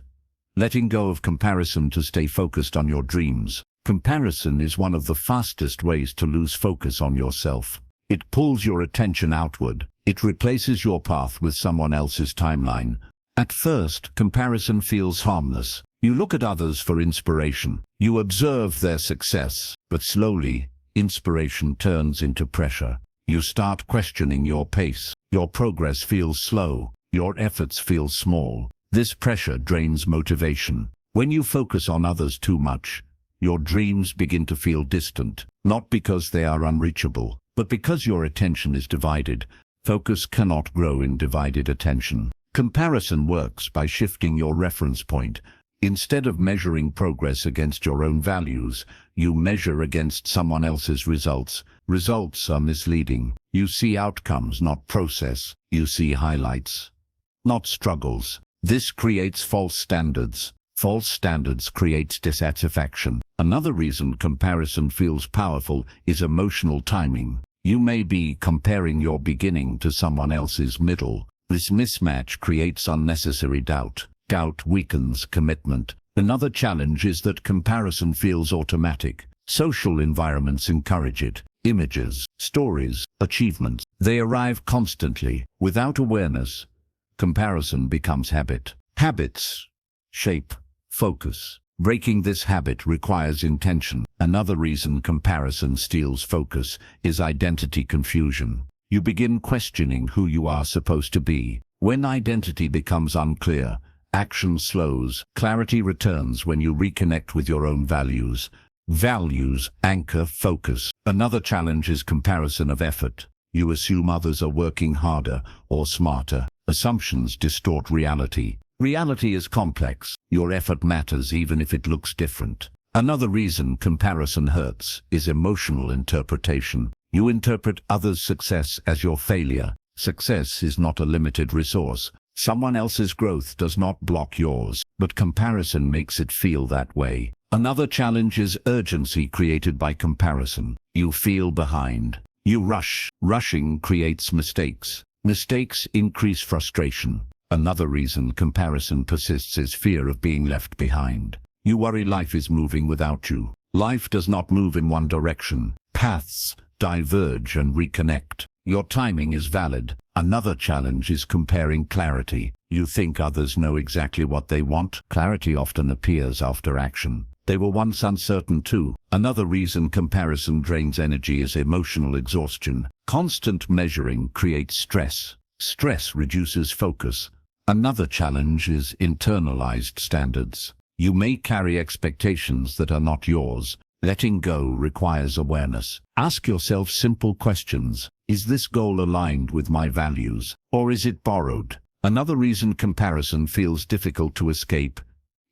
Letting go of comparison to stay focused on your dreams. Comparison is one of the fastest ways to lose focus on yourself. It pulls your attention outward. It replaces your path with someone else's timeline. At first, comparison feels harmless. You look at others for inspiration. You observe their success, but slowly, inspiration turns into pressure. You start questioning your pace. Your progress feels slow. Your efforts feel small. This pressure drains motivation. When you focus on others too much, your dreams begin to feel distant, not because they are unreachable, but because your attention is divided. Focus cannot grow in divided attention. Comparison works by shifting your reference point. Instead of measuring progress against your own values, you measure against someone else's results. Results are misleading. You see outcomes, not process. You see highlights, not struggles. This creates false standards. False standards create dissatisfaction. Another reason comparison feels powerful is emotional timing. You may be comparing your beginning to someone else's middle. This mismatch creates unnecessary doubt. Doubt weakens commitment. Another challenge is that comparison feels automatic. Social environments encourage it. Images, stories, achievements, they arrive constantly. Without awareness, comparison becomes habit. Habits shape, focus. Breaking this habit requires intention. Another reason comparison steals focus is identity confusion. You begin questioning who you are supposed to be. When identity becomes unclear, action slows. Clarity returns when you reconnect with your own values. Values anchor focus. Another challenge is comparison of effort. You assume others are working harder or smarter. Assumptions distort reality. Reality is complex. Your effort matters even if it looks different. Another reason comparison hurts is emotional interpretation. You interpret others' success as your failure. Success is not a limited resource. Someone else's growth does not block yours, but comparison makes it feel that way. Another challenge is urgency created by comparison. You feel behind. You rush. Rushing creates mistakes. Mistakes increase frustration. Another reason comparison persists is fear of being left behind. You worry life is moving without you. Life does not move in one direction. Paths diverge and reconnect. Your timing is valid. Another challenge is comparing clarity. You think others know exactly what they want. Clarity often appears after action. They were once uncertain too. Another reason comparison drains energy is emotional exhaustion. Constant measuring creates stress. Stress reduces focus. Another challenge is internalized standards. You may carry expectations that are not yours. Letting go requires awareness. Ask yourself simple questions. Is this goal aligned with my values, or is it borrowed? Another reason comparison feels difficult to escape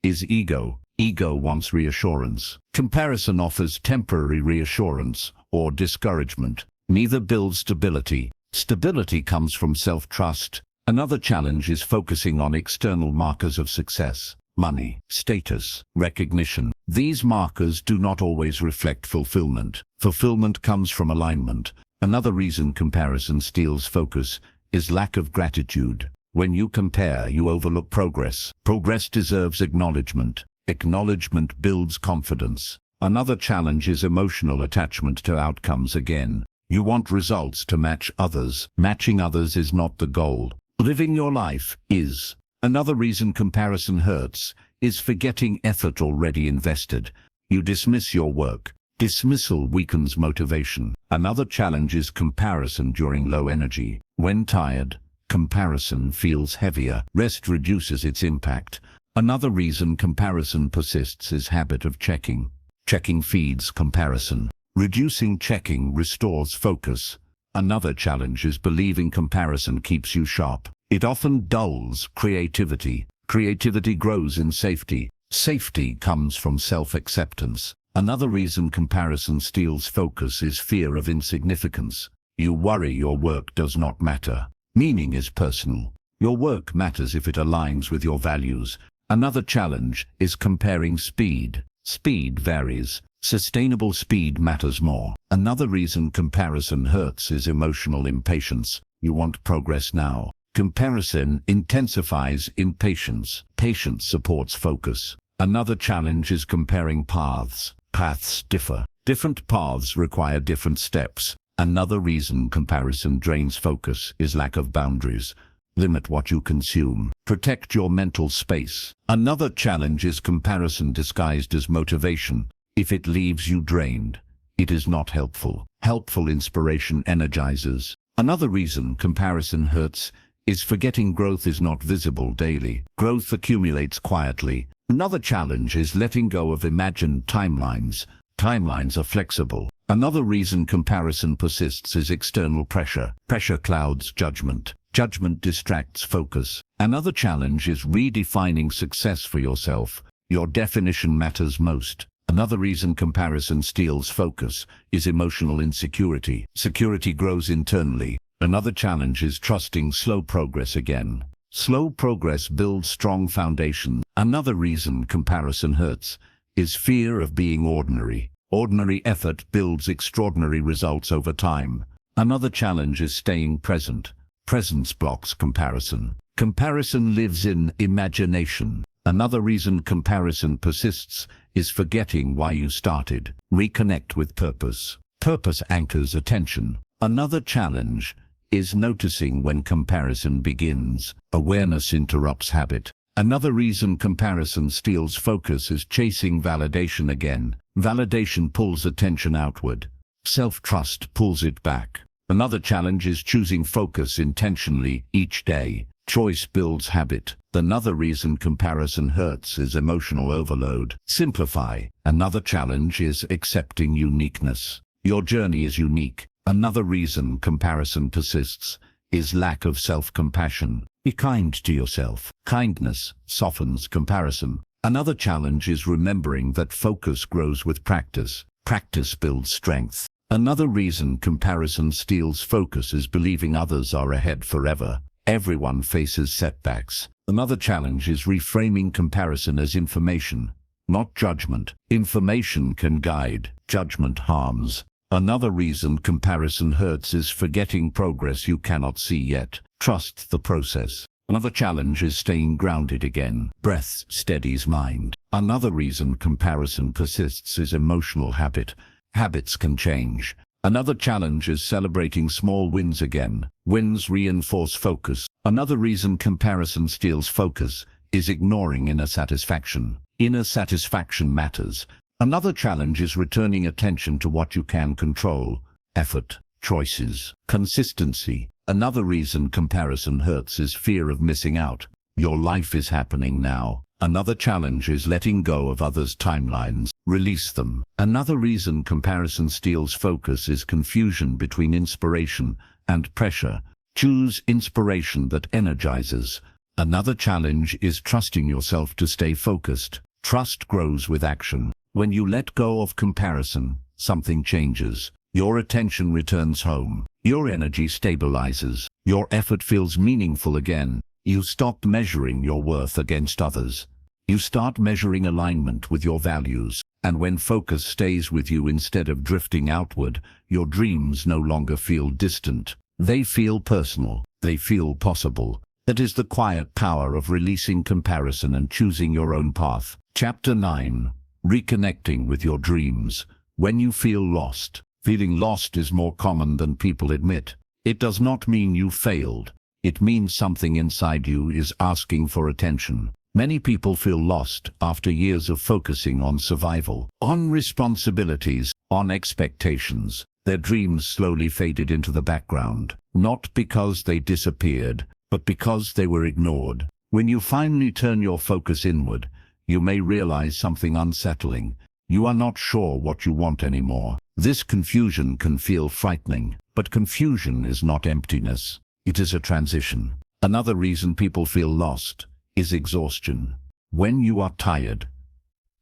is ego. Ego wants reassurance. Comparison offers temporary reassurance or discouragement. Neither builds stability. Stability comes from self-trust. Another challenge is focusing on external markers of success. Money, status, recognition. These markers do not always reflect fulfillment. Fulfillment comes from alignment. Another reason comparison steals focus is lack of gratitude. When you compare, you overlook progress. Progress deserves acknowledgement. Acknowledgement builds confidence. Another challenge is emotional attachment to outcomes again. You want results to match others. Matching others is not the goal. Living your life is. Another reason comparison hurts is forgetting effort already invested. You dismiss your work. Dismissal weakens motivation. Another challenge is comparison during low energy. When tired, comparison feels heavier. Rest reduces its impact. Another reason comparison persists is habit of checking. Checking feeds comparison. Reducing checking restores focus. Another challenge is believing comparison keeps you sharp. It often dulls creativity. Creativity grows in safety. Safety comes from self-acceptance. Another reason comparison steals focus is fear of insignificance. You worry your work does not matter. Meaning is personal. Your work matters if it aligns with your values. Another challenge is comparing speed. Speed varies. Sustainable speed matters more. Another reason comparison hurts is emotional impatience. You want progress now. Comparison intensifies impatience. Patience supports focus. Another challenge is comparing paths. Paths differ. Different paths require different steps. Another reason comparison drains focus is lack of boundaries. Limit what you consume. Protect your mental space. Another challenge is comparison disguised as motivation. If it leaves you drained, it is not helpful. Helpful inspiration energizes. Another reason comparison hurts is forgetting growth is not visible daily. Growth accumulates quietly. Another challenge is letting go of imagined timelines. Timelines are flexible. Another reason comparison persists is external pressure. Pressure clouds judgment. Judgment distracts focus. Another challenge is redefining success for yourself. Your definition matters most. Another reason comparison steals focus is emotional insecurity. Security grows internally. Another challenge is trusting slow progress again. Slow progress builds strong foundation. Another reason comparison hurts is fear of being ordinary. Ordinary effort builds extraordinary results over time. Another challenge is staying present. Presence blocks comparison. Comparison lives in imagination. Another reason comparison persists is forgetting why you started. Reconnect with purpose. Purpose anchors attention. Another challenge is noticing when comparison begins. Awareness interrupts habit. Another reason comparison steals focus is chasing validation again. Validation pulls attention outward. Self-trust pulls it back. Another challenge is choosing focus intentionally each day. Choice builds habit. Another reason comparison hurts is emotional overload. Simplify. Another challenge is accepting uniqueness. Your journey is unique. Another reason comparison persists is lack of self-compassion. Be kind to yourself. Kindness softens comparison. Another challenge is remembering that focus grows with practice. Practice builds strength. Another reason comparison steals focus is believing others are ahead forever. Everyone faces setbacks. Another challenge is reframing comparison as information, not judgment. Information can guide, judgment harms. Another reason comparison hurts is forgetting progress you cannot see yet. Trust the process. Another challenge is staying grounded again. Breath steadies mind. Another reason comparison persists is emotional habit. Habits can change. Another challenge is celebrating small wins again. Wins reinforce focus. Another reason comparison steals focus is ignoring inner satisfaction. Inner satisfaction matters. Another challenge is returning attention to what you can control. Effort, choices, consistency. Another reason comparison hurts is fear of missing out. Your life is happening now. Another challenge is letting go of others' timelines. Release them. Another reason comparison steals focus is confusion between inspiration and pressure. Choose inspiration that energizes. Another challenge is trusting yourself to stay focused. Trust grows with action. When you let go of comparison, something changes. Your attention returns home. Your energy stabilizes. Your effort feels meaningful again. You stop measuring your worth against others. You start measuring alignment with your values. And when focus stays with you instead of drifting outward, your dreams no longer feel distant. They feel personal. They feel possible. That is the quiet power of releasing comparison and choosing your own path. Chapter 9. Reconnecting with your dreams. When you feel lost. Feeling lost is more common than people admit. It does not mean you failed. It means something inside you is asking for attention. Many people feel lost after years of focusing on survival, on responsibilities, on expectations. Their dreams slowly faded into the background, not because they disappeared, but because they were ignored. When you finally turn your focus inward, you may realize something unsettling. You are not sure what you want anymore. This confusion can feel frightening, but confusion is not emptiness. It is a transition. Another reason people feel lost is exhaustion. When you are tired,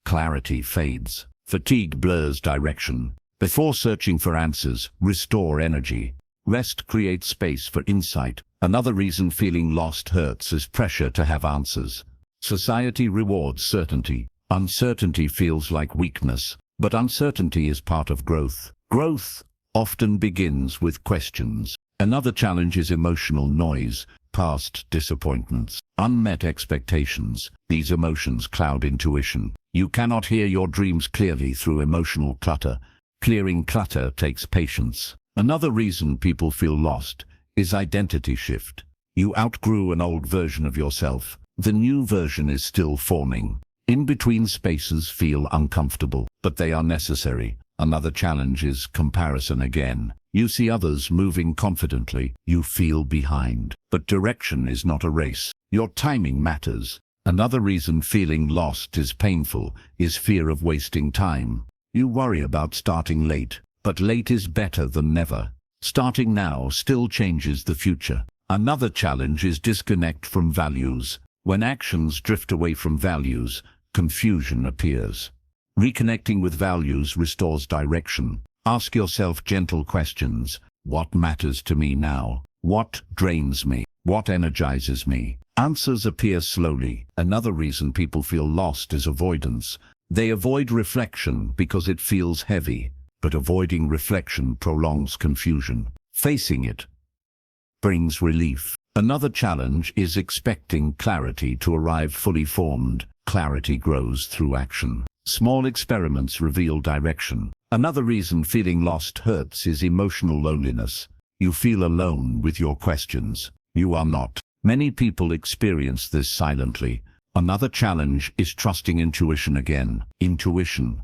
clarity fades. Fatigue blurs direction. Before searching for answers, restore energy. Rest creates space for insight. Another reason feeling lost hurts is pressure to have answers. Society rewards certainty. Uncertainty feels like weakness, but uncertainty is part of growth. Growth often begins with questions. Another challenge is emotional noise, past disappointments, unmet expectations. These emotions cloud intuition. You cannot hear your dreams clearly through emotional clutter. Clearing clutter takes patience. Another reason people feel lost is identity shift. You outgrew an old version of yourself. The new version is still forming. In-between spaces feel uncomfortable, but they are necessary. Another challenge is comparison again. You see others moving confidently. You feel behind. But direction is not a race. Your timing matters. Another reason feeling lost is painful is fear of wasting time. You worry about starting late, but late is better than never. Starting now still changes the future. Another challenge is disconnect from values. When actions drift away from values, confusion appears. Reconnecting with values restores direction. Ask yourself gentle questions. What matters to me now? What drains me? What energizes me? Answers appear slowly. Another reason people feel lost is avoidance. They avoid reflection because it feels heavy, but avoiding reflection prolongs confusion. Facing it brings relief. Another challenge is expecting clarity to arrive fully formed. Clarity grows through action. Small experiments reveal direction. Another reason feeling lost hurts is emotional loneliness. You feel alone with your questions. You are not. Many people experience this silently. Another challenge is trusting intuition again. Intuition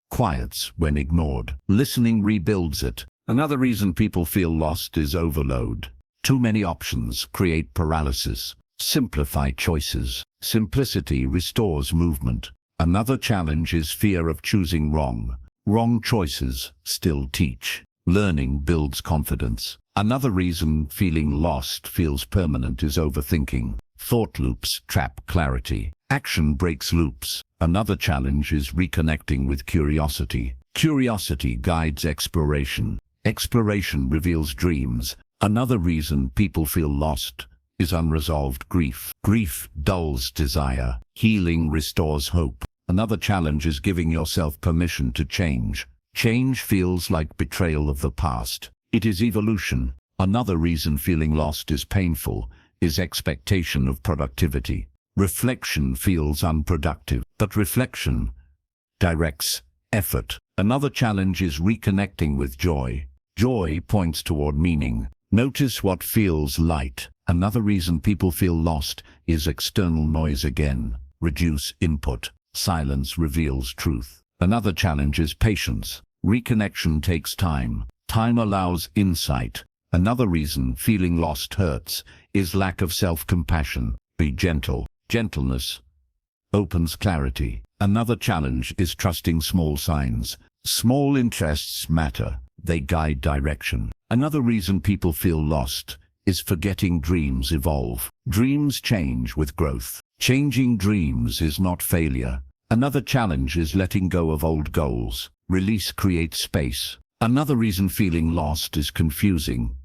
quiets when ignored. Listening rebuilds it. Another reason people feel lost is overload. Too many options create paralysis. Simplify choices. Simplicity restores movement. Another challenge is fear of choosing wrong. Wrong choices still teach. Learning builds confidence. Another reason feeling lost feels permanent is overthinking. Thought loops trap clarity. Action breaks loops. Another challenge is reconnecting with curiosity. Curiosity guides exploration. Exploration reveals dreams. Another reason people feel lost is unresolved grief. Grief dulls desire. Healing restores hope. Another challenge is giving yourself permission to change. Change feels like betrayal of the past. It is evolution. Another reason feeling lost is painful is expectation of productivity. Reflection feels unproductive, but reflection directs effort. Another challenge is reconnecting with joy. Joy points toward meaning. Notice what feels light. Another reason people feel lost is external noise again. Reduce input. Silence reveals truth. Another challenge is patience. Reconnection takes time. Time allows insight. Another reason feeling lost hurts is lack of self-compassion. Be gentle. Gentleness opens clarity. Another challenge is trusting small signs. Small interests matter. They guide direction. Another reason people feel lost is forgetting dreams evolve. Dreams change with growth. Changing dreams is not failure. Another challenge is letting go of old goals. Release creates space. Another reason feeling lost is confusing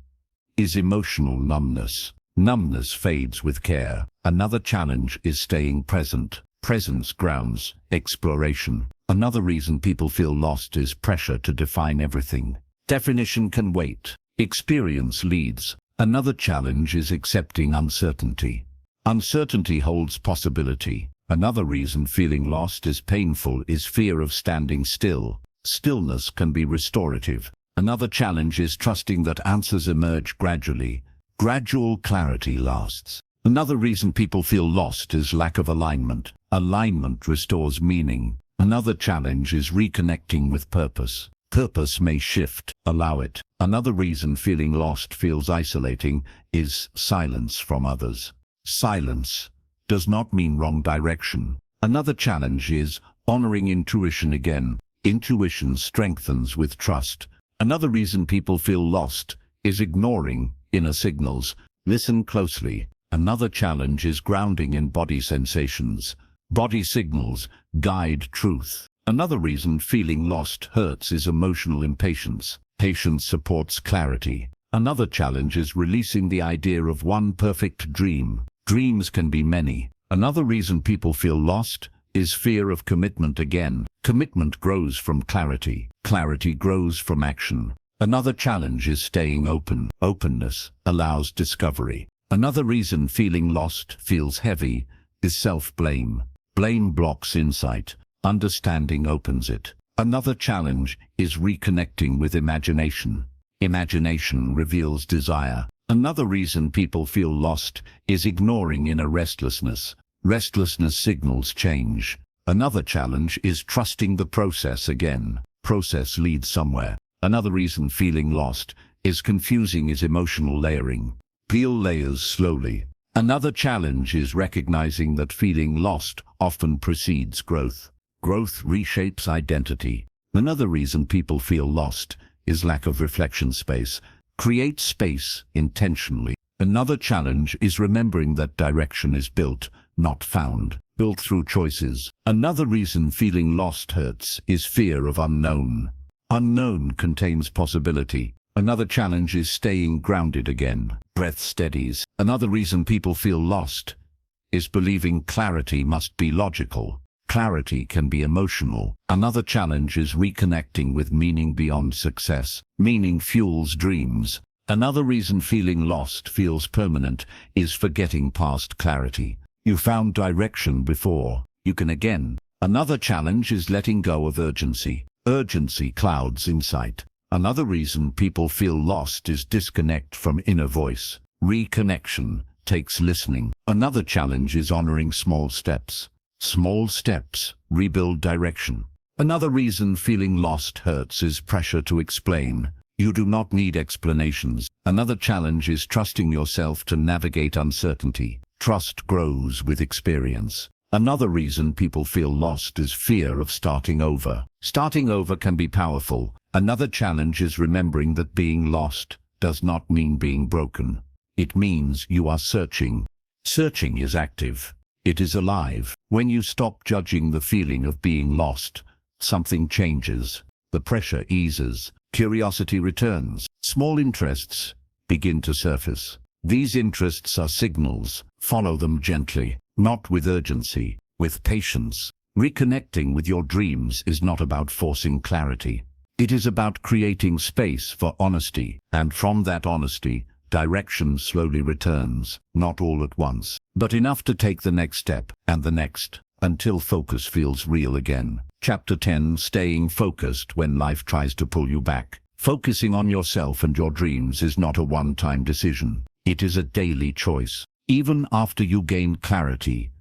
is emotional numbness. Numbness fades with care. Another challenge is staying present. Presence grounds exploration. Another reason people feel lost is pressure to define everything. Definition can wait. Experience leads. Another challenge is accepting uncertainty. Uncertainty holds possibility. Another reason feeling lost is painful is fear of standing still. Stillness can be restorative. Another challenge is trusting that answers emerge gradually. Gradual clarity lasts. Another reason people feel lost is lack of alignment. Alignment restores meaning. Another challenge is reconnecting with purpose. Purpose may shift. Allow it. Another reason feeling lost feels isolating is silence from others. Silence does not mean wrong direction. Another challenge is honoring intuition again. Intuition strengthens with trust. Another reason people feel lost is ignoring inner signals. Listen closely. Another challenge is grounding in body sensations. Body signals guide truth. Another reason feeling lost hurts is emotional impatience. Patience supports clarity. Another challenge is releasing the idea of one perfect dream. Dreams can be many. Another reason people feel lost is fear of commitment again. Commitment grows from clarity. Clarity grows from action. Another challenge is staying open. Openness allows discovery. Another reason feeling lost feels heavy is self-blame. Blame blocks insight. Understanding opens it. Another challenge is reconnecting with imagination. Imagination reveals desire. Another reason people feel lost is ignoring inner restlessness. Restlessness signals change. Another challenge is trusting the process again. Process leads somewhere. Another reason feeling lost is confusing is emotional layering. Peel layers slowly. Another challenge is recognizing that feeling lost often precedes growth. Growth reshapes identity. Another reason people feel lost is lack of reflection space. Create space intentionally. Another challenge is remembering that direction is built, not found. Built through choices. Another reason feeling lost hurts is fear of unknown. Unknown contains possibility. Another challenge is staying grounded again. Breath steadies. Another reason people feel lost is believing clarity must be logical. Clarity can be emotional. Another challenge is reconnecting with meaning beyond success. Meaning fuels dreams. Another reason feeling lost feels permanent is forgetting past clarity. You found direction before. You can again. Another challenge is letting go of urgency. Urgency clouds insight. Another reason people feel lost is disconnect from inner voice. Reconnection takes listening. Another challenge is honoring small steps. Small steps rebuild direction. Another reason feeling lost hurts is pressure to explain. You do not need explanations. Another challenge is trusting yourself to navigate uncertainty. Trust grows with experience. Another reason people feel lost is fear of starting over. Starting over can be powerful. Another challenge is remembering that being lost does not mean being broken. It means you are searching. Searching is active. It is alive. When you stop judging the feeling of being lost, something changes. The pressure eases. Curiosity returns. Small interests begin to surface. These interests are signals. Follow them gently, not with urgency, with patience. Reconnecting with your dreams is not about forcing clarity. It is about creating space for honesty, and from that honesty, direction slowly returns, not all at once, but enough to take the next step, and the next, until focus feels real again. Chapter 10: Staying Focused When Life Tries to Pull You Back. Focusing on yourself and your dreams is not a one-time decision. It is a daily choice. Even after you gain clarity,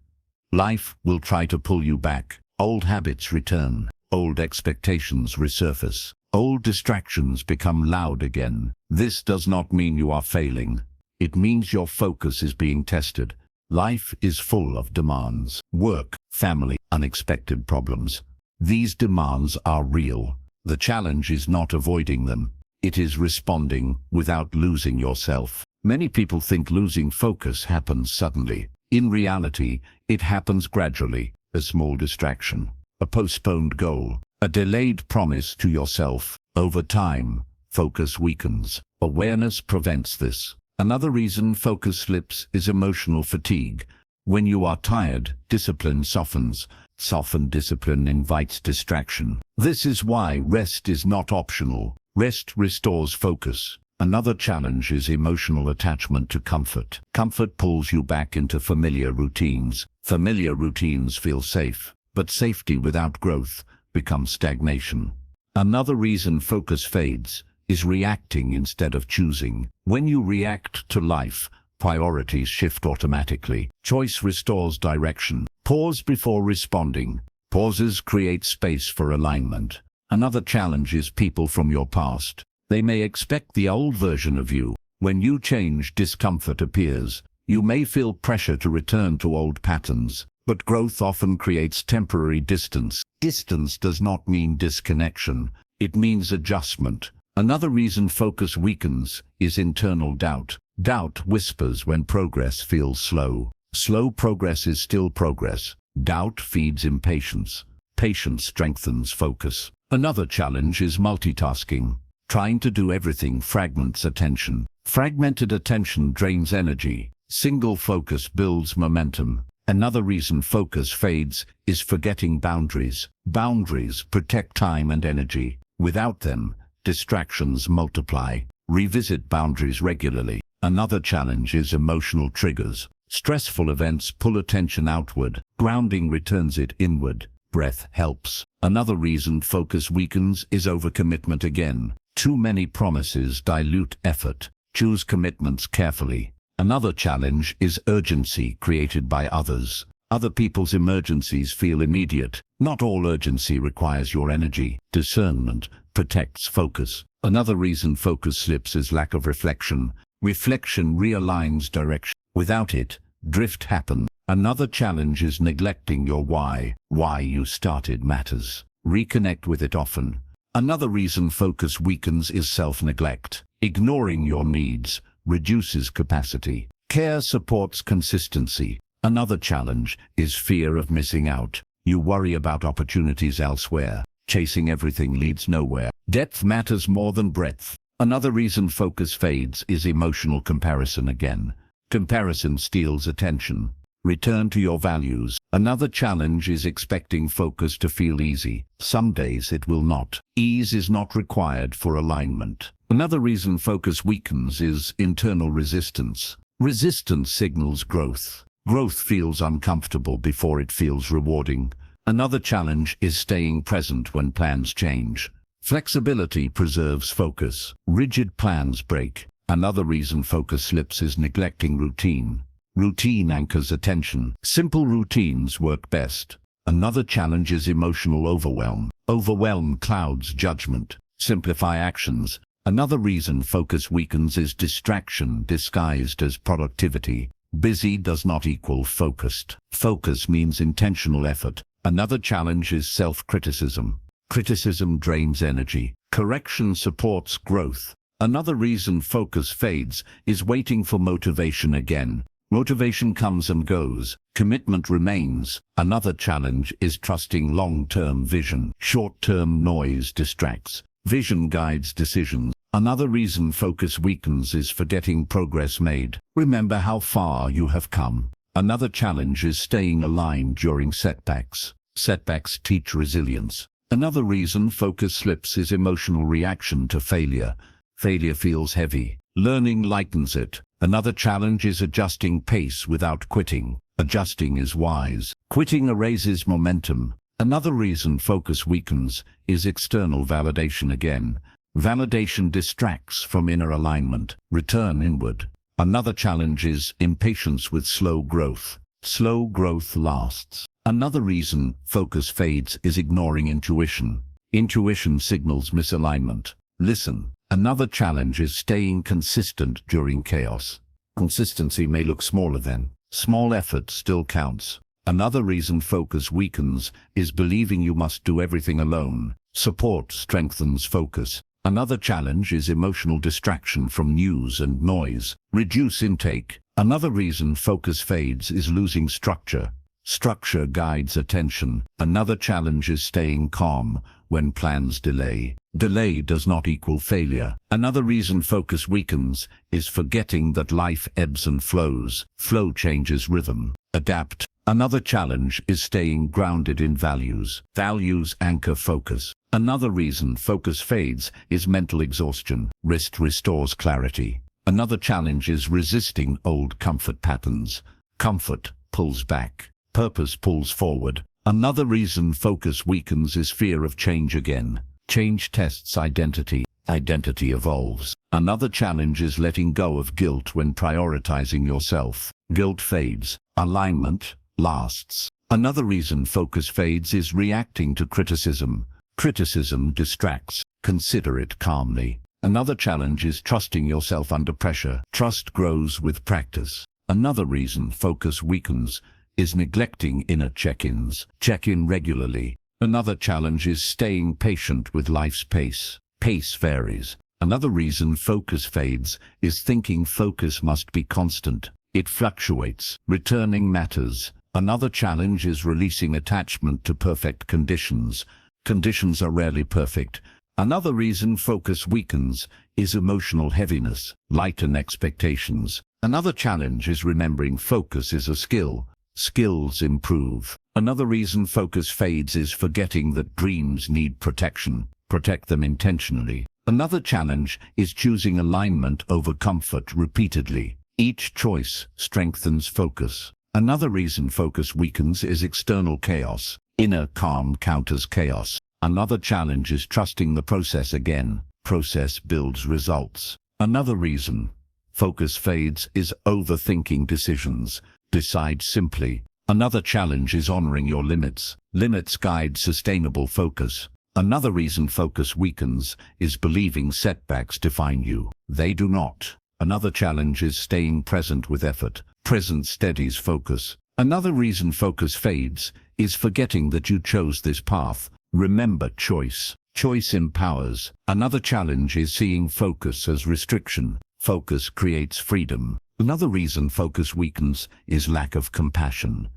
life will try to pull you back. Old habits return. Old expectations resurface. Old distractions become loud again. This does not mean you are failing. It means your focus is being tested. Life is full of demands. Work, family, unexpected problems. These demands are real. The challenge is not avoiding them. It is responding without losing yourself. Many people think losing focus happens suddenly. In reality, it happens gradually. A small distraction, a postponed goal, a delayed promise to yourself. Over time, focus weakens. Awareness prevents this. Another reason focus slips is emotional fatigue. When you are tired, discipline softens. Softened discipline invites distraction. This is why rest is not optional. Rest restores focus. Another challenge is emotional attachment to comfort. Comfort pulls you back into familiar routines. Familiar routines feel safe, but safety without growth becomes stagnation. Another reason focus fades is reacting instead of choosing. When you react to life, priorities shift automatically. Choice restores direction. Pause before responding. Pauses create space for alignment. Another challenge is people from your past. They may expect the old version of you. When you change, discomfort appears. You may feel pressure to return to old patterns, but growth often creates temporary distance. Distance does not mean disconnection. It means adjustment. Another reason focus weakens is internal doubt. Doubt whispers when progress feels slow. Slow progress is still progress. Doubt feeds impatience. Patience strengthens focus. Another challenge is multitasking. Trying to do everything fragments attention. Fragmented attention drains energy. Single focus builds momentum. Another reason focus fades is forgetting boundaries. Boundaries protect time and energy. Without them, distractions multiply. Revisit boundaries regularly. Another challenge is emotional triggers. Stressful events pull attention outward. Grounding returns it inward. Breath helps. Another reason focus weakens is overcommitment again. Too many promises dilute effort. Choose commitments carefully. Another challenge is urgency created by others. Other people's emergencies feel immediate. Not all urgency requires your energy. Discernment protects focus. Another reason focus slips is lack of reflection. Reflection realigns direction. Without it, drift happens. Another challenge is neglecting your why. Why you started matters. Reconnect with it often. Another reason focus weakens is self-neglect. Ignoring your needs reduces capacity. Care supports consistency. Another challenge is fear of missing out. You worry about opportunities elsewhere. Chasing everything leads nowhere. Depth matters more than breadth. Another reason focus fades is emotional comparison again. Comparison steals attention. Return to your values. Another challenge is expecting focus to feel easy. Some days it will not. Ease is not required for alignment. Another reason focus weakens is internal resistance. Resistance signals growth. Growth feels uncomfortable before it feels rewarding. Another challenge is staying present when plans change. Flexibility preserves focus. Rigid plans break. Another reason focus slips is neglecting routine. Routine anchors attention. Simple routines work best. Another challenge is emotional overwhelm. Overwhelm clouds judgment. Simplify actions. Another reason focus weakens is distraction disguised as productivity. Busy does not equal focused. Focus means intentional effort. Another challenge is self-criticism. Criticism drains energy. Correction supports growth. Another reason focus fades is waiting for motivation again. Motivation comes and goes. Commitment remains. Another challenge is trusting long-term vision. Short-term noise distracts. Vision guides decisions. Another reason focus weakens is forgetting progress made. Remember how far you have come. Another challenge is staying aligned during setbacks. Setbacks teach resilience. Another reason focus slips is emotional reaction to failure. Failure feels heavy. Learning lightens it. Another challenge is adjusting pace without quitting. Adjusting is wise. Quitting erases momentum. Another reason focus weakens is external validation again. Validation distracts from inner alignment. Return inward. Another challenge is impatience with slow growth. Slow growth lasts. Another reason focus fades is ignoring intuition. Intuition signals misalignment. Listen. Another challenge is staying consistent during chaos. Consistency may look smaller then. Small effort still counts. Another reason focus weakens is believing you must do everything alone. Support strengthens focus. Another challenge is emotional distraction from news and noise. Reduce intake. Another reason focus fades is losing structure. Structure guides attention. Another challenge is staying calm when plans delay. Delay does not equal failure. Another reason focus weakens is forgetting that life ebbs and flows. Flow changes rhythm. Adapt. Another challenge is staying grounded in values. Values anchor focus. Another reason focus fades is mental exhaustion. Rest restores clarity. Another challenge is resisting old comfort patterns. Comfort pulls back. Purpose pulls forward. Another reason focus weakens is fear of change again. Change tests identity. Identity evolves. Another challenge is letting go of guilt when prioritizing yourself. Guilt fades. Alignment lasts. Another reason focus fades is reacting to criticism. Criticism distracts. Consider it calmly. Another challenge is trusting yourself under pressure. Trust grows with practice. Another reason focus weakens is neglecting inner check-ins. Check in regularly. Another challenge is staying patient with life's pace. Pace varies. Another reason focus fades is thinking focus must be constant. It fluctuates. Returning matters. Another challenge is releasing attachment to perfect conditions. Conditions are rarely perfect. Another reason focus weakens is emotional heaviness. Lighten expectations. Another challenge is remembering focus is a skill. Skills improve. Another reason focus fades is forgetting that dreams need protection. Protect them intentionally. Another challenge is choosing alignment over comfort repeatedly. Each choice strengthens focus. Another reason focus weakens is external chaos. Inner calm counters chaos. Another challenge is trusting the process again. Process builds results. Another reason focus fades is overthinking decisions. Decide simply. Another challenge is honoring your limits. Limits guide sustainable focus. Another reason focus weakens is believing setbacks define you. They do not. Another challenge is staying present with effort. Presence steadies focus. Another reason focus fades is forgetting that you chose this path. Remember choice. Choice empowers. Another challenge is seeing focus as restriction. Focus creates freedom. Another reason focus weakens is lack of compassion.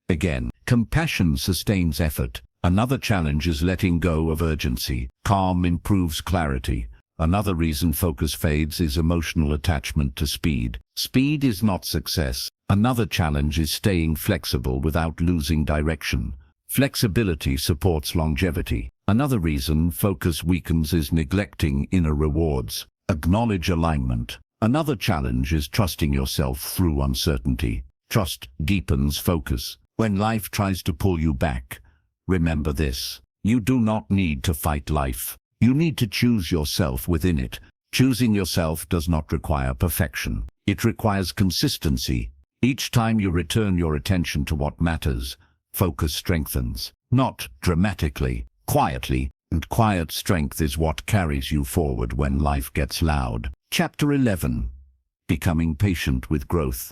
Again, compassion sustains effort. Another challenge is letting go of urgency. Calm improves clarity. Another reason focus fades is emotional attachment to speed. Speed is not success. Another challenge is staying flexible without losing direction. Flexibility supports longevity. Another reason focus weakens is neglecting inner rewards. Acknowledge alignment. Another challenge is trusting yourself through uncertainty. Trust deepens focus. When life tries to pull you back, remember this. You do not need to fight life. You need to choose yourself within it. Choosing yourself does not require perfection. It requires consistency. Each time you return your attention to what matters, focus strengthens. Not dramatically, quietly, and quiet strength is what carries you forward when life gets loud. Chapter 11. Becoming patient with growth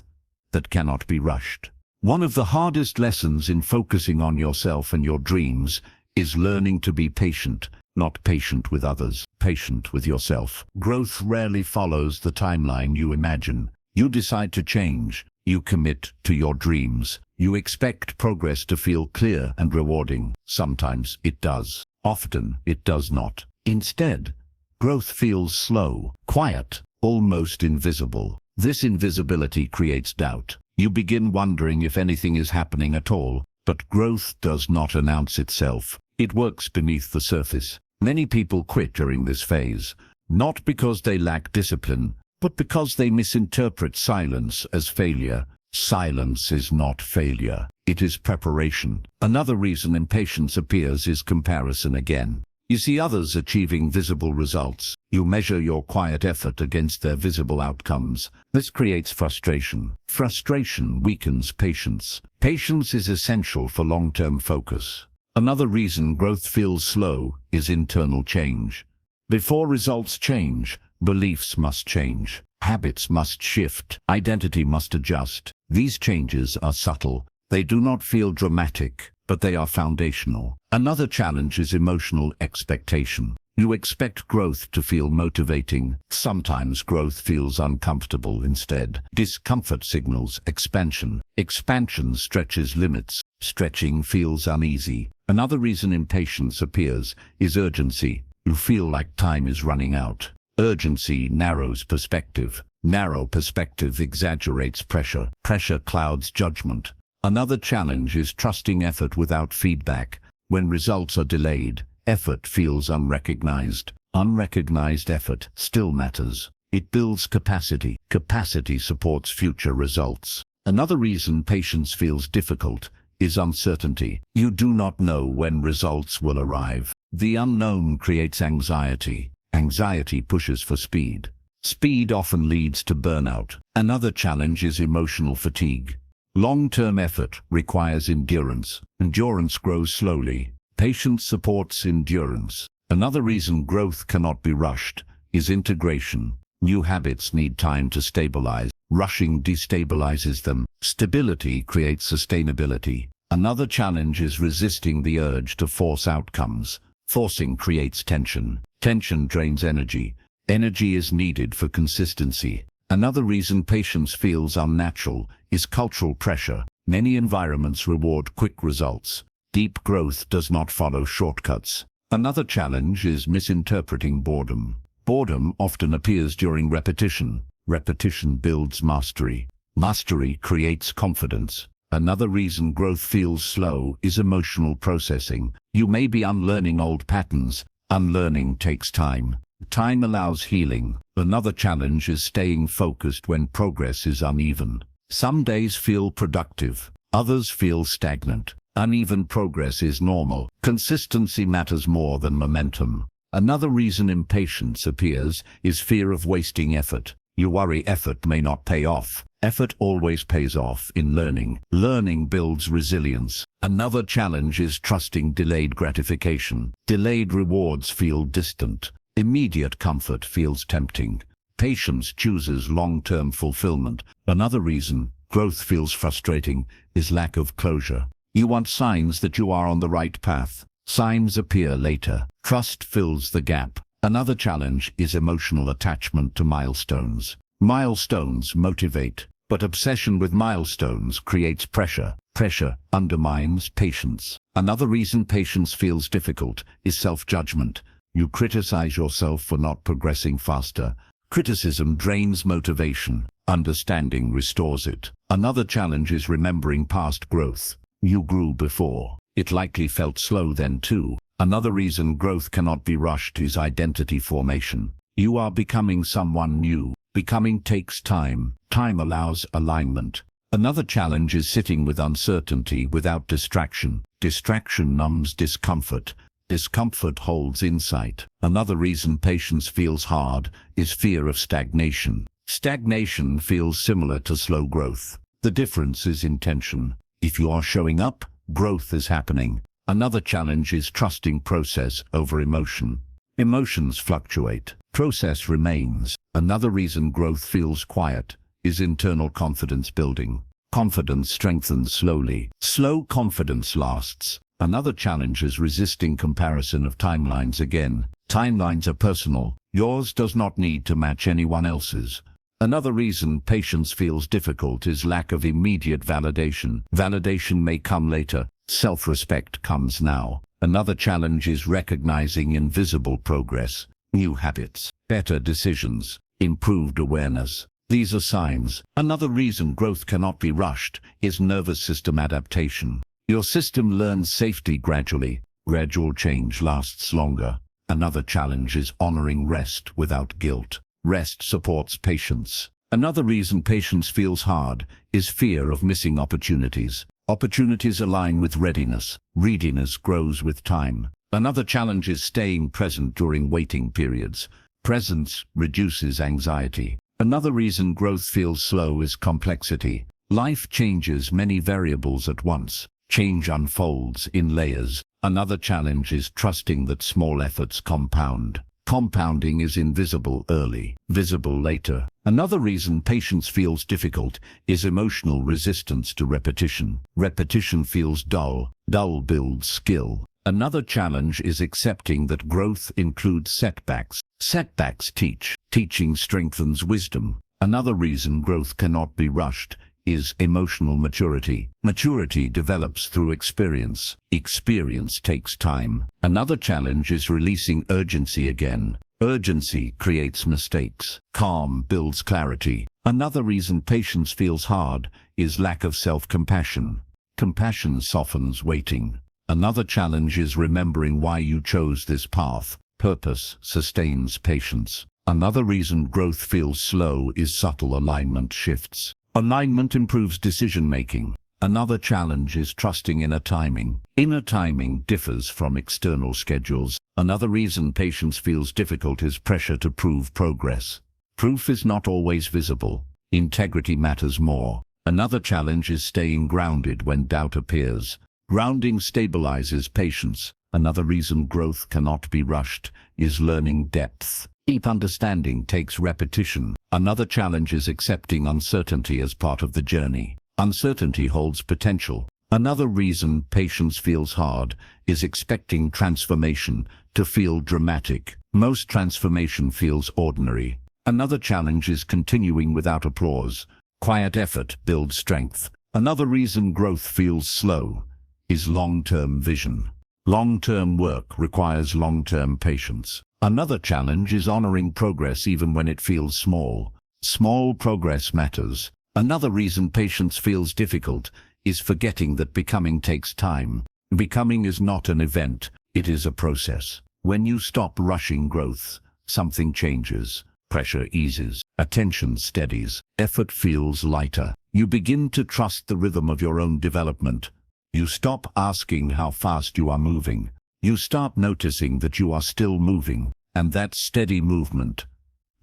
that cannot be rushed. One of the hardest lessons in focusing on yourself and your dreams is learning to be patient, not patient with others, patient with yourself. Growth rarely follows the timeline you imagine. You decide to change. You commit to your dreams. You expect progress to feel clear and rewarding. Sometimes it does. Often it does not. Instead, growth feels slow, quiet, almost invisible. This invisibility creates doubt. You begin wondering if anything is happening at all, but growth does not announce itself. It works beneath the surface. Many people quit during this phase, not because they lack discipline, but because they misinterpret silence as failure. Silence is not failure. It is preparation. Another reason impatience appears is comparison again. You see others achieving visible results. You measure your quiet effort against their visible outcomes. This creates frustration. Frustration weakens patience. Patience is essential for long-term focus. Another reason growth feels slow is internal change. Before results change, beliefs must change. Habits must shift. Identity must adjust. These changes are subtle. They do not feel dramatic, but they are foundational. Another challenge is emotional expectation. You expect growth to feel motivating. Sometimes growth feels uncomfortable instead. Discomfort signals expansion. Expansion stretches limits. Stretching feels uneasy. Another reason impatience appears is urgency. You feel like time is running out. Urgency narrows perspective. Narrow perspective exaggerates pressure. Pressure clouds judgment. Another challenge is trusting effort without feedback. When results are delayed, effort feels unrecognized. Unrecognized effort still matters. It builds capacity. Capacity supports future results. Another reason patience feels difficult is uncertainty. You do not know when results will arrive. The unknown creates anxiety. Anxiety pushes for speed. Speed often leads to burnout. Another challenge is emotional fatigue. Long-term effort requires endurance. Endurance grows slowly. Patience supports endurance. Another reason growth cannot be rushed is integration. New habits need time to stabilize. Rushing destabilizes them. Stability creates sustainability. Another challenge is resisting the urge to force outcomes. Forcing creates tension. Tension drains energy. Energy is needed for consistency. Another reason patience feels unnatural is cultural pressure. Many environments reward quick results. Deep growth does not follow shortcuts. Another challenge is misinterpreting boredom. Boredom often appears during repetition. Repetition builds mastery. Mastery creates confidence. Another reason growth feels slow is emotional processing. You may be unlearning old patterns. Unlearning takes time. Time allows healing. Another challenge is staying focused when progress is uneven. Some days feel productive. Others feel stagnant. Uneven progress is normal. Consistency matters more than momentum. Another reason impatience appears is fear of wasting effort. You worry effort may not pay off. Effort always pays off in learning. Learning builds resilience. Another challenge is trusting delayed gratification. Delayed rewards feel distant. Immediate comfort feels tempting. Patience chooses long-term fulfillment. Another reason growth feels frustrating is lack of closure. You want signs that you are on the right path. Signs appear later. Trust fills the gap. Another challenge is emotional attachment to milestones. Milestones motivate, but obsession with milestones creates pressure. Pressure undermines patience. Another reason patience feels difficult is self-judgment. You criticize yourself for not progressing faster. Criticism drains motivation. Understanding restores it. Another challenge is remembering past growth. You grew before. It likely felt slow then too. Another reason growth cannot be rushed is identity formation. You are becoming someone new. Becoming takes time. Time allows alignment. Another challenge is sitting with uncertainty without distraction. Distraction numbs discomfort. Discomfort holds insight. Another reason patience feels hard is fear of stagnation. Stagnation feels similar to slow growth. The difference is intention. If you are showing up, growth is happening. Another challenge is trusting process over emotion. Emotions fluctuate. Process remains. Another reason growth feels quiet is internal confidence building. Confidence strengthens slowly. Slow confidence lasts. Another challenge is resisting comparison of timelines again. Timelines are personal. Yours does not need to match anyone else's. Another reason patience feels difficult is lack of immediate validation. Validation may come later. Self-respect comes now. Another challenge is recognizing invisible progress. New habits, better decisions, improved awareness. These are signs. Another reason growth cannot be rushed is nervous system adaptation. Your system learns safety gradually. Gradual change lasts longer. Another challenge is honoring rest without guilt. Rest supports patience. Another reason patience feels hard is fear of missing opportunities. Opportunities align with readiness. Readiness grows with time. Another challenge is staying present during waiting periods. Presence reduces anxiety. Another reason growth feels slow is complexity. Life changes many variables at once. Change unfolds in layers. Another challenge is trusting that small efforts compound. Compounding is invisible early, visible later. Another reason patience feels difficult is emotional resistance to repetition. Repetition feels dull. Dull builds skill. Another challenge is accepting that growth includes setbacks. Setbacks teach. Teaching strengthens wisdom. Another reason growth cannot be rushed is emotional maturity. Maturity develops through experience. Experience takes time. Another challenge is releasing urgency again. Urgency creates mistakes. Calm builds clarity. Another reason patience feels hard is lack of self-compassion. Compassion softens waiting. Another challenge is remembering why you chose this path. Purpose sustains patience. Another reason growth feels slow is subtle alignment shifts. Alignment improves decision-making. Another challenge is trusting inner timing. Inner timing differs from external schedules. Another reason patience feels difficult is pressure to prove progress. Proof is not always visible. Integrity matters more. Another challenge is staying grounded when doubt appears. Grounding stabilizes patience. Another reason growth cannot be rushed is learning depth. Deep understanding takes repetition. Another challenge is accepting uncertainty as part of the journey. Uncertainty holds potential. Another reason patience feels hard is expecting transformation to feel dramatic. Most transformation feels ordinary. Another challenge is continuing without applause. Quiet effort builds strength. Another reason growth feels slow is long-term vision. Long-term work requires long-term patience. Another challenge is honoring progress even when it feels small. Small progress matters. Another reason patience feels difficult is forgetting that becoming takes time. Becoming is not an event, it is a process. When you stop rushing growth, something changes. Pressure eases, attention steadies, effort feels lighter. You begin to trust the rhythm of your own development. You stop asking how fast you are moving. You start noticing that you are still moving, and that steady movement,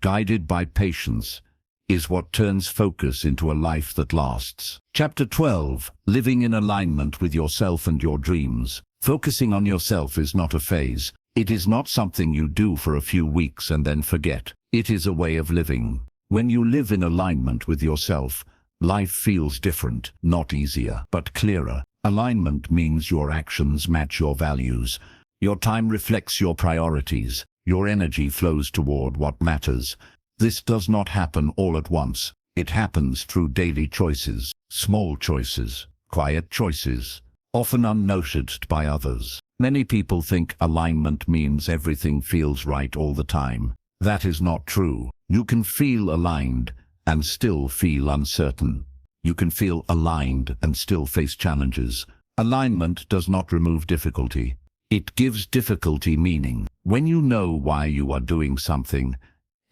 guided by patience, is what turns focus into a life that lasts. Chapter 12. Living in alignment with yourself and your dreams. Focusing on yourself is not a phase. It is not something you do for a few weeks and then forget. It is a way of living. When you live in alignment with yourself, life feels different, not easier, but clearer. Alignment means your actions match your values. Your time reflects your priorities. Your energy flows toward what matters. This does not happen all at once. It happens through daily choices, small choices, quiet choices, often unnoticed by others. Many people think alignment means everything feels right all the time. That is not true. You can feel aligned and still feel uncertain. You can feel aligned and still face challenges. Alignment does not remove difficulty. It gives difficulty meaning. When you know why you are doing something,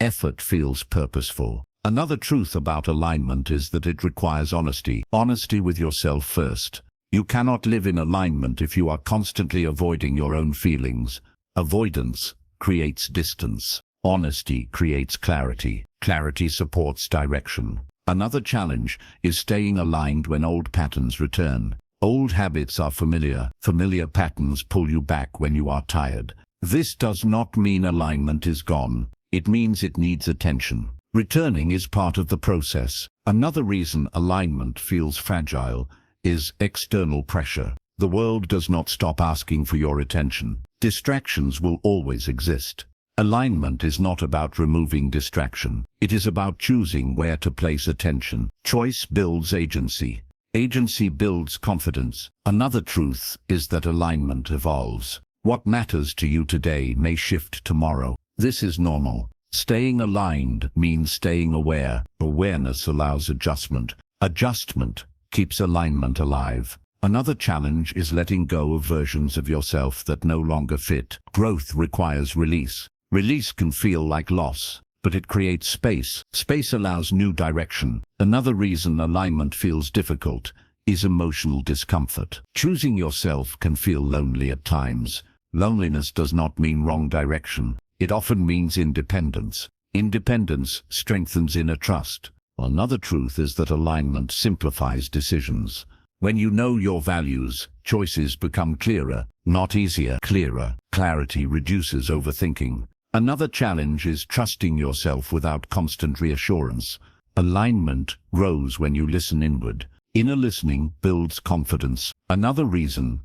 effort feels purposeful. Another truth about alignment is that it requires honesty. Honesty with yourself first. You cannot live in alignment if you are constantly avoiding your own feelings. Avoidance creates distance. Honesty creates clarity. Clarity supports direction. Another challenge is staying aligned when old patterns return. Old habits are familiar. Familiar patterns pull you back when you are tired. This does not mean alignment is gone. It means it needs attention. Returning is part of the process. Another reason alignment feels fragile is external pressure. The world does not stop asking for your attention. Distractions will always exist. Alignment is not about removing distraction. It is about choosing where to place attention. Choice builds agency. Agency builds confidence. Another truth is that alignment evolves. What matters to you today may shift tomorrow. This is normal. Staying aligned means staying aware. Awareness allows adjustment. Adjustment keeps alignment alive. Another challenge is letting go of versions of yourself that no longer fit. Growth requires release. Release can feel like loss, but it creates space. Space allows new direction. Another reason alignment feels difficult is emotional discomfort. Choosing yourself can feel lonely at times. Loneliness does not mean wrong direction. It often means independence. Independence strengthens inner trust. Another truth is that alignment simplifies decisions. When you know your values, choices become clearer, not easier, clearer. Clarity reduces overthinking. Another challenge is trusting yourself without constant reassurance. Alignment grows when you listen inward. Inner listening builds confidence. Another reason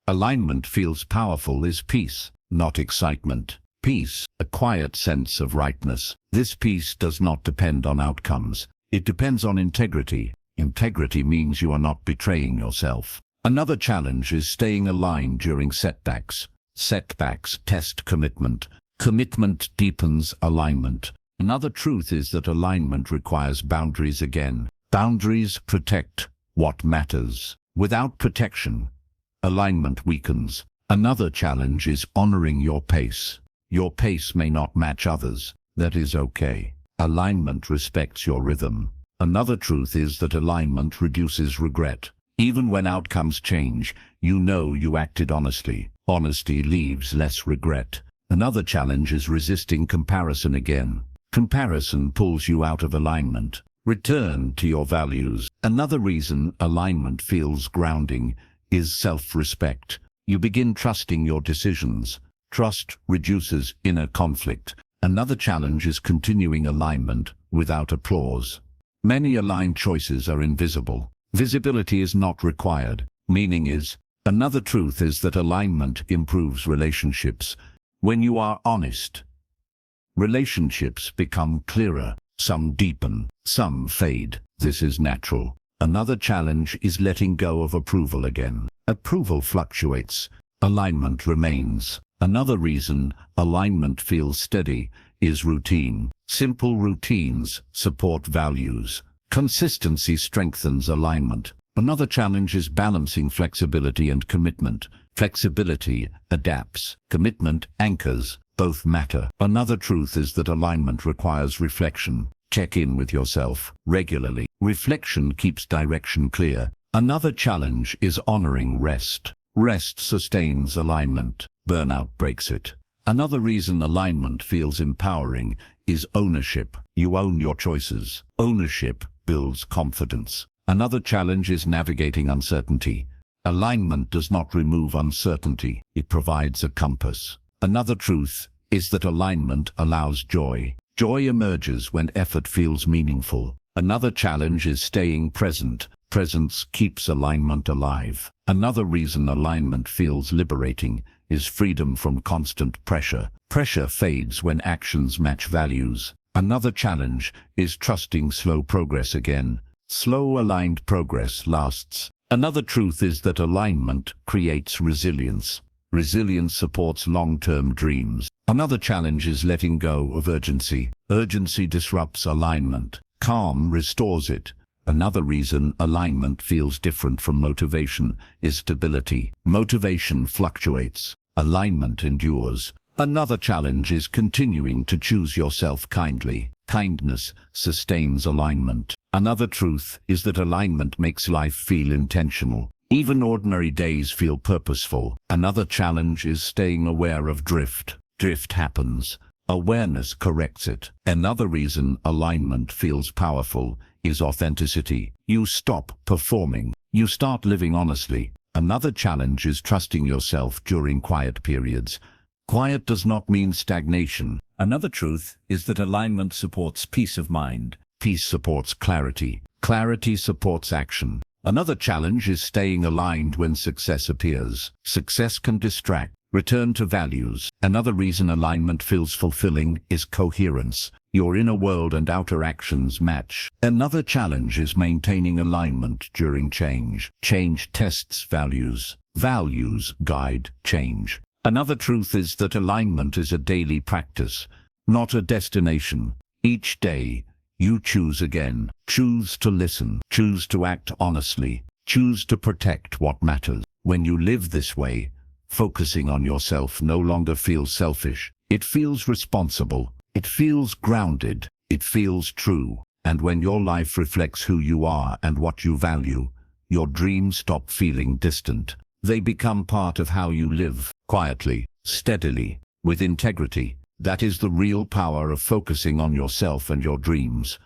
alignment feels powerful is peace, not excitement. Peace, a quiet sense of rightness. This peace does not depend on outcomes. It depends on integrity. Integrity means you are not betraying yourself. Another challenge is staying aligned during setbacks. Setbacks test commitment. Commitment deepens alignment. Another truth is that alignment requires boundaries again. Boundaries protect what matters. Without protection, alignment weakens. Another challenge is honoring your pace. Your pace may not match others. That is okay. Alignment respects your rhythm. Another truth is that alignment reduces regret. Even when outcomes change, you know you acted honestly. Honesty leaves less regret. Another challenge is resisting comparison again. Comparison pulls you out of alignment. Return to your values. Another reason alignment feels grounding is self-respect. You begin trusting your decisions. Trust reduces inner conflict. Another challenge is continuing alignment without applause. Many aligned choices are invisible. Visibility is not required. Meaning is. Another truth is that alignment improves relationships. When you are honest, relationships become clearer. Some deepen, some fade. This is natural. Another challenge is letting go of approval again. Approval fluctuates. Alignment remains. Another reason alignment feels steady is routine. Simple routines support values. Consistency strengthens alignment. Another challenge is balancing flexibility and commitment. Flexibility adapts. Commitment anchors. Both matter. Another truth is that alignment requires reflection. Check in with yourself regularly. Reflection keeps direction clear. Another challenge is honoring rest. Rest sustains alignment. Burnout breaks it. Another reason alignment feels empowering is ownership. You own your choices. Ownership builds confidence. Another challenge is navigating uncertainty. Alignment does not remove uncertainty. It provides a compass. Another truth is that alignment allows joy. Joy emerges when effort feels meaningful. Another challenge is staying present. Presence keeps alignment alive. Another reason alignment feels liberating is freedom from constant pressure. Pressure fades when actions match values. Another challenge is trusting slow progress again. Slow aligned progress lasts. Another truth is that alignment creates resilience. Resilience supports long-term dreams. Another challenge is letting go of urgency. Urgency disrupts alignment. Calm restores it. Another reason alignment feels different from motivation is stability. Motivation fluctuates. Alignment endures. Another challenge is continuing to choose yourself kindly. Kindness sustains alignment. Another truth is that alignment makes life feel intentional. Even ordinary days feel purposeful. Another challenge is staying aware of drift. Drift happens. Awareness corrects it. Another reason alignment feels powerful is authenticity. You stop performing. You start living honestly. Another challenge is trusting yourself during quiet periods. Quiet does not mean stagnation. Another truth is that alignment supports peace of mind. Peace supports clarity. Clarity supports action. Another challenge is staying aligned when success appears. Success can distract. Return to values. Another reason alignment feels fulfilling is coherence. Your inner world and outer actions match. Another challenge is maintaining alignment during change. Change tests values. Values guide change. Another truth is that alignment is a daily practice, not a destination. Each day, you choose again. Choose to listen. Choose to act honestly. Choose to protect what matters. When you live this way, focusing on yourself no longer feels selfish. It feels responsible. It feels grounded. It feels true. And when your life reflects who you are and what you value, your dreams stop feeling distant. They become part of how you live, quietly, steadily, with integrity. That is the real power of focusing on yourself and your dreams.